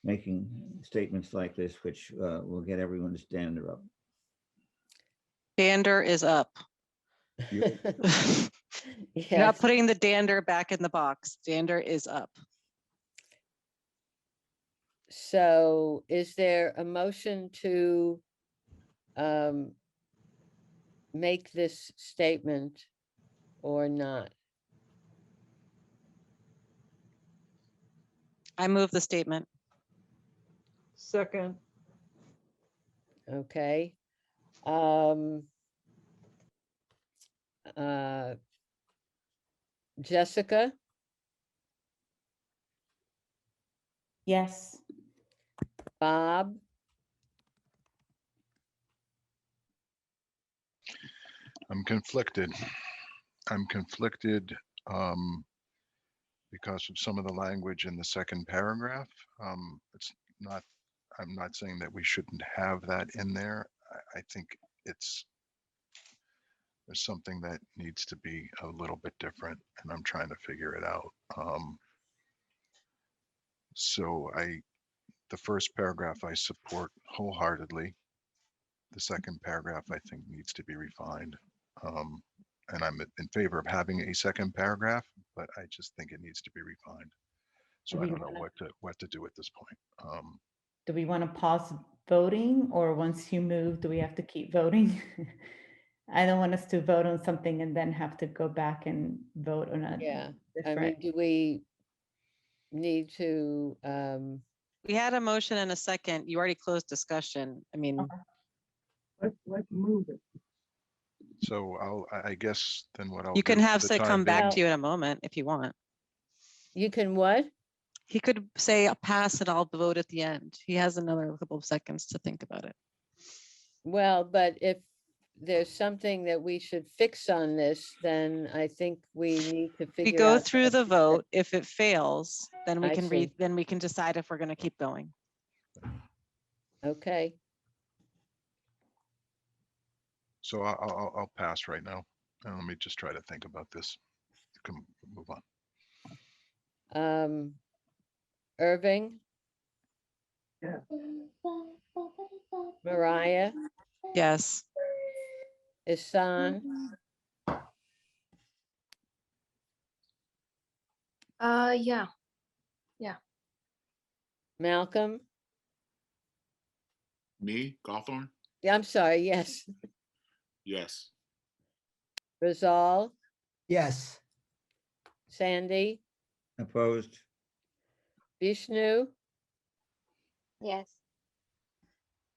making statements like this, which will get everyone's dander up. Dander is up. You're not Yes. putting the dander back in the box. Dander is up. So is there a motion to make this statement or not? I move the statement. Second. Okay. Jessica, Yes. Bob, I'm conflicted. I'm conflicted because of some of the language in the second paragraph. It's not, I'm not saying that we shouldn't have that in there. I think there's something that needs to be a little bit different, and I'm trying to figure it out. So the first paragraph I support wholeheartedly. The second paragraph I think needs to be refined. And I'm in favor of having a second paragraph, but I just think it needs to be refined. So I don't know what to do at this point. Do we want to pause voting, or once you move, do we have to keep voting? I don't want us to vote on something and then have to go back and vote on a yeah. I different. mean, do we need to, We had a motion and a second. You already closed discussion. I mean, Let's move it. So I guess then what I'll you can do for have the say time come back being- to you in a moment if you want. you can what? He could say I'll pass and I'll vote at the end. He has another couple of seconds to think about it. Well, but if there's something that we should fix on this, then I think we need to We figure go out. through the vote. If it fails, then we I can see. then we can decide if we're going to keep going. Okay, So I'll pass right now. And let me just try to think about this. Can move on. Irving, Yeah. Mariah, Yes. Isan, Yeah. Malcolm. Me, Gawthorne? Yeah, I'm sorry, yes. Yes. Rizal, Yes. Sandy, Opposed? Vishnu, Yes.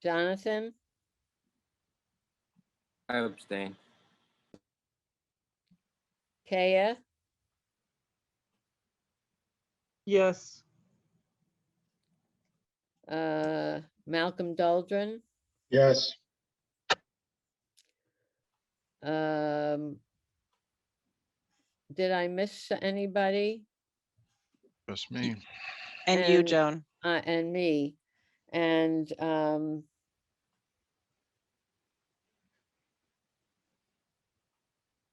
Jonathan, I abstain. Kaya, Yes. Malcolm Doldren. Yes. Did I miss anybody? Just me. And you, Joan. And me. And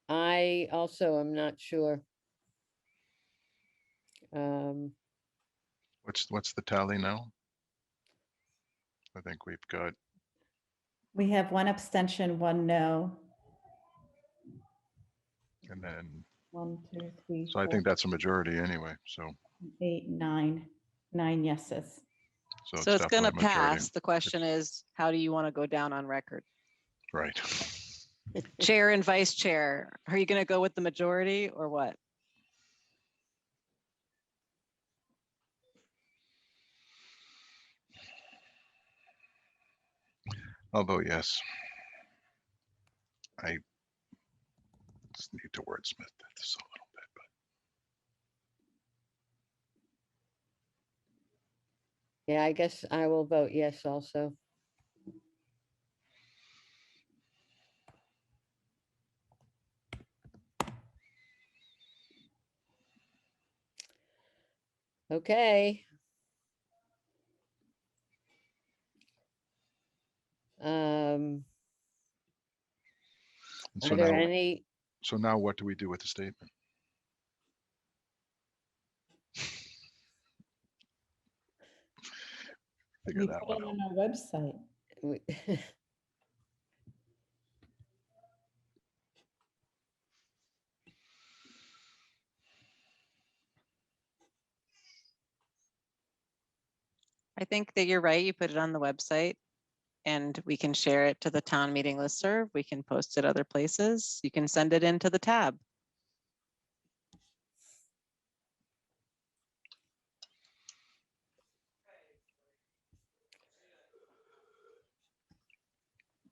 I also am not sure. What's the tally now? I think we've got, We have one abstention, one no. and then, 1, 2, 3, so I 4, think that's a majority anyway, so, 8, 9, 9 yeses. So it's gonna definitely a majority. pass. The question is, how do you want to go down on record? Right. Chair and vice chair, are you gonna go with the majority or what? I'll vote yes. I just need to wordsmith this a little bit, but Yeah, I guess I will vote yes also. Okay. and Are there any, so now what do we do with the statement? We Figure put that it one out. on our website. I think that you're right. You put it on the website and we can share it to the town meeting listserv. We can post it other places. You can send it into the tab.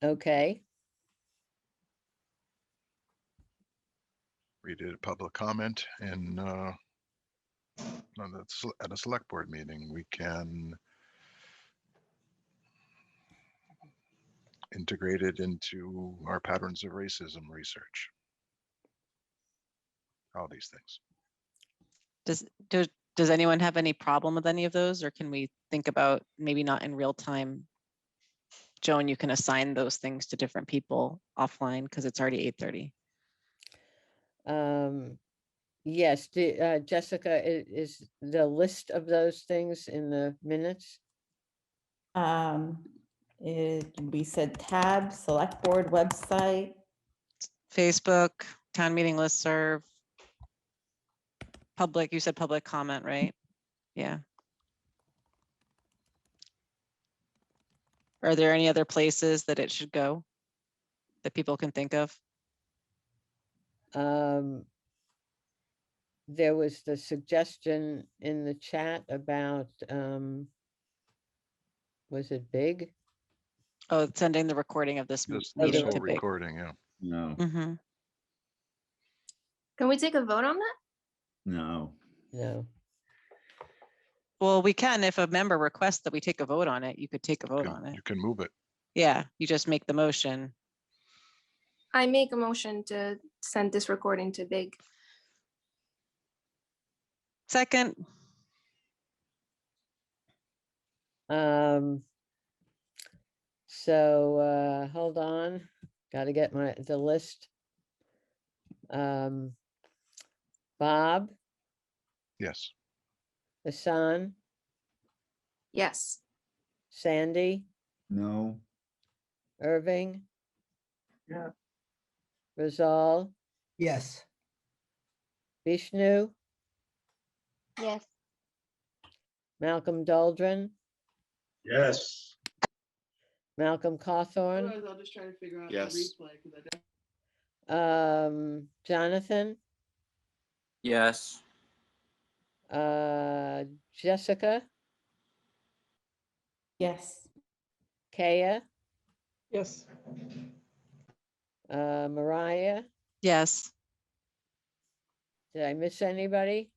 okay, We did a public comment and at a select board meeting, we can integrate it into our patterns of racism research. All these things. Does anyone have any problem with any of those, or can we think about maybe not in real time? Joan, you can assign those things to different people offline because it's already 8:30. yes, Jessica, is the list of those things in the minutes? We said tab, select board website. Facebook, town meeting listserv, public, you said public comment, right? Yeah. Are there any other places that it should go that people can think of? There was the suggestion in the chat about, was it big? Oh, sending the recording of this This meeting whole to Big. recording, yeah. No, Mhm. Can we take a vote on that? no. No. Well, we can, if a member requests that we take a vote on it, you could take a vote on it. You can move it. Yeah, you just make the motion. I make a motion to send this recording to Big. Second, So hold on, got to get the list. Bob, Yes. Hassan, Yes. Sandy, No. Irving, Yeah, Rizal, Yes. Vishnu, Yes. Malcolm Doldren, Yes. Malcolm Cawthorn, Otherwise, I'll just try to figure out the Yes. replay, 'cause I don't. Jonathan, Yes. Jessica, Yes. Kaya, Yes. Mariah. yes. Did I miss anybody?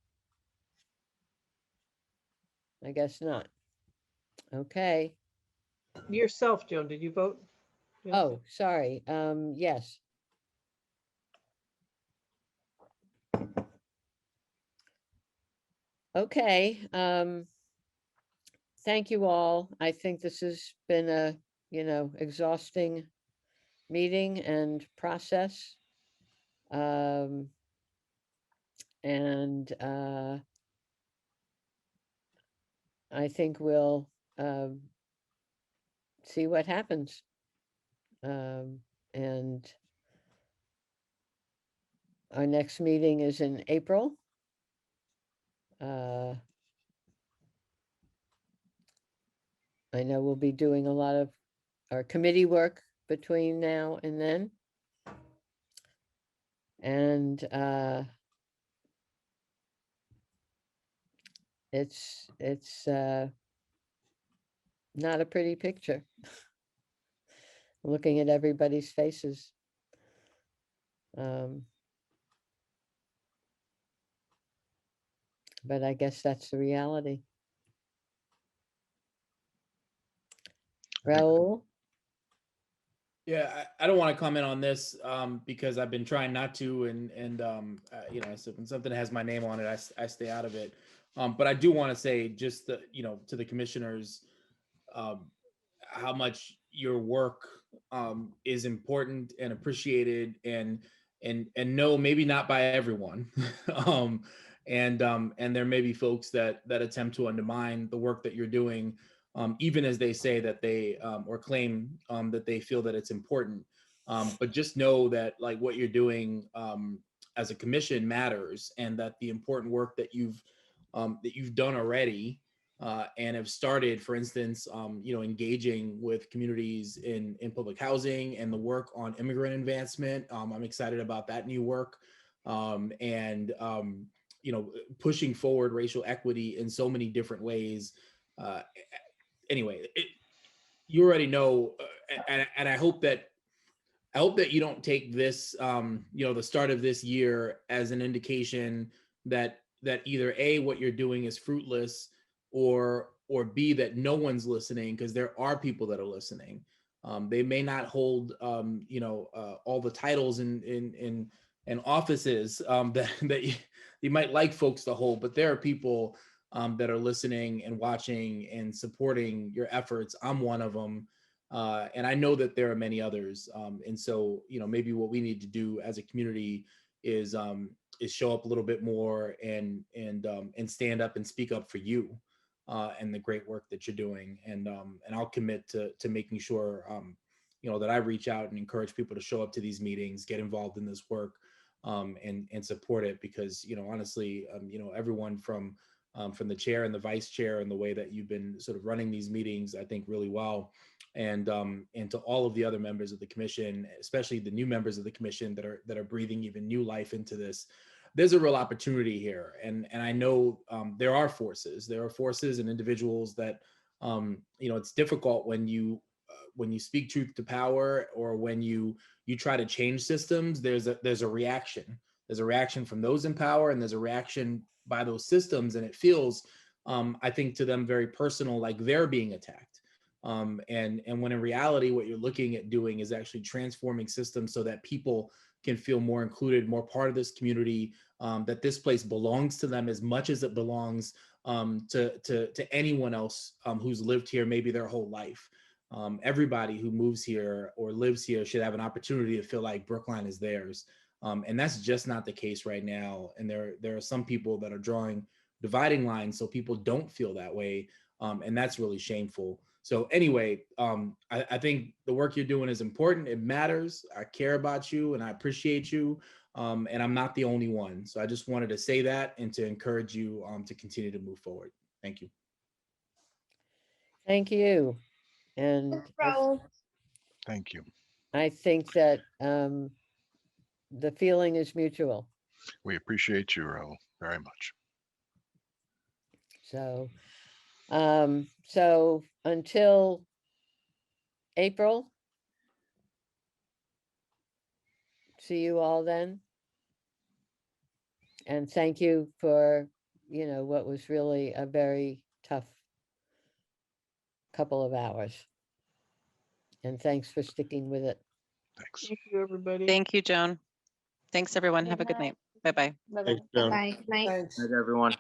I guess not. Okay. Yourself, Joan, did you vote? Yes. Oh, sorry. Yes. Okay. Thank you all. I think this has been a, exhausting meeting and process. And I think we'll see what happens. And our next meeting is in April. I know we'll be doing a lot of our committee work between now and then. And it's not a pretty picture. Looking at everybody's faces. But I guess that's the reality. Raul? Yeah, I don't want to comment on this because I've been trying not to, and you know, so when something has my name on it, I stay out of it. But I do want to say just the, you know, to the commissioners, how much your work is important and appreciated, and no, maybe not by everyone, and there may be folks that attempt to undermine the work that you're doing. Even as they say that they or claim that they feel that it's important, but just know that like what you're doing as a commission matters, and that the important work that you've done already and have started, for instance, you know, engaging with communities in public housing and the work on immigrant advancement. I'm excited about that new work, and you know, pushing forward racial equity in so many different ways. Anyway, you already know, and I hope that you don't take this, you know, the start of this year as an indication that either A, what you're doing is fruitless, or B, that no one's listening, because there are people that are listening. They may not hold, you know, all the titles and offices that you might like folks to hold, but there are people that are listening and watching and supporting your efforts. I'm one of them. And I know that there are many others. And so, you know, maybe what we need to do as a community is show up a little bit more and stand up and speak up for you and the great work that you're doing. And I'll commit to making sure, you know, that I reach out and encourage people to show up to these meetings, get involved in this work, and support it, because, you know, honestly, you know, everyone from the chair and the vice chair and the way that you've been sort of running these meetings, I think really well. And to all of the other members of the commission, especially the new members of the commission that are breathing even new life into this, there's a real opportunity here. And I know there are forces and individuals that, you know, it's difficult when you speak truth to power, or when you try to change systems. There's a reaction. There's a reaction from those in power, and there's a reaction by those systems, and it feels, I think, to them very personal, like they're being attacked. And when in reality, what you're looking at doing is actually transforming systems so that people can feel more included, more part of this community, that this place belongs to them as much as it belongs to anyone else who's lived here maybe their whole life. Everybody who moves here or lives here should have an opportunity to feel like Brookline is theirs. And that's just not the case right now. And there are some people that are drawing dividing lines so people don't feel that way. And that's really shameful. So anyway, I think the work you're doing is important. It matters. I care about you and I appreciate you. And I'm not the only one. So I just wanted to say that and to encourage you to continue to move forward. Thank you. Thank you. And Thank you. I think that the feeling is mutual. We appreciate you, Raul, very much. So, so until April, see you all then. And thank you for, you know, what was really a very tough couple of hours. And thanks for sticking with it. Thanks. Thank you, everybody. Thank you, Joan. Thanks, everyone. Have a good night. Bye-bye. Bye-bye. Bye-bye. Night. Thanks, everyone.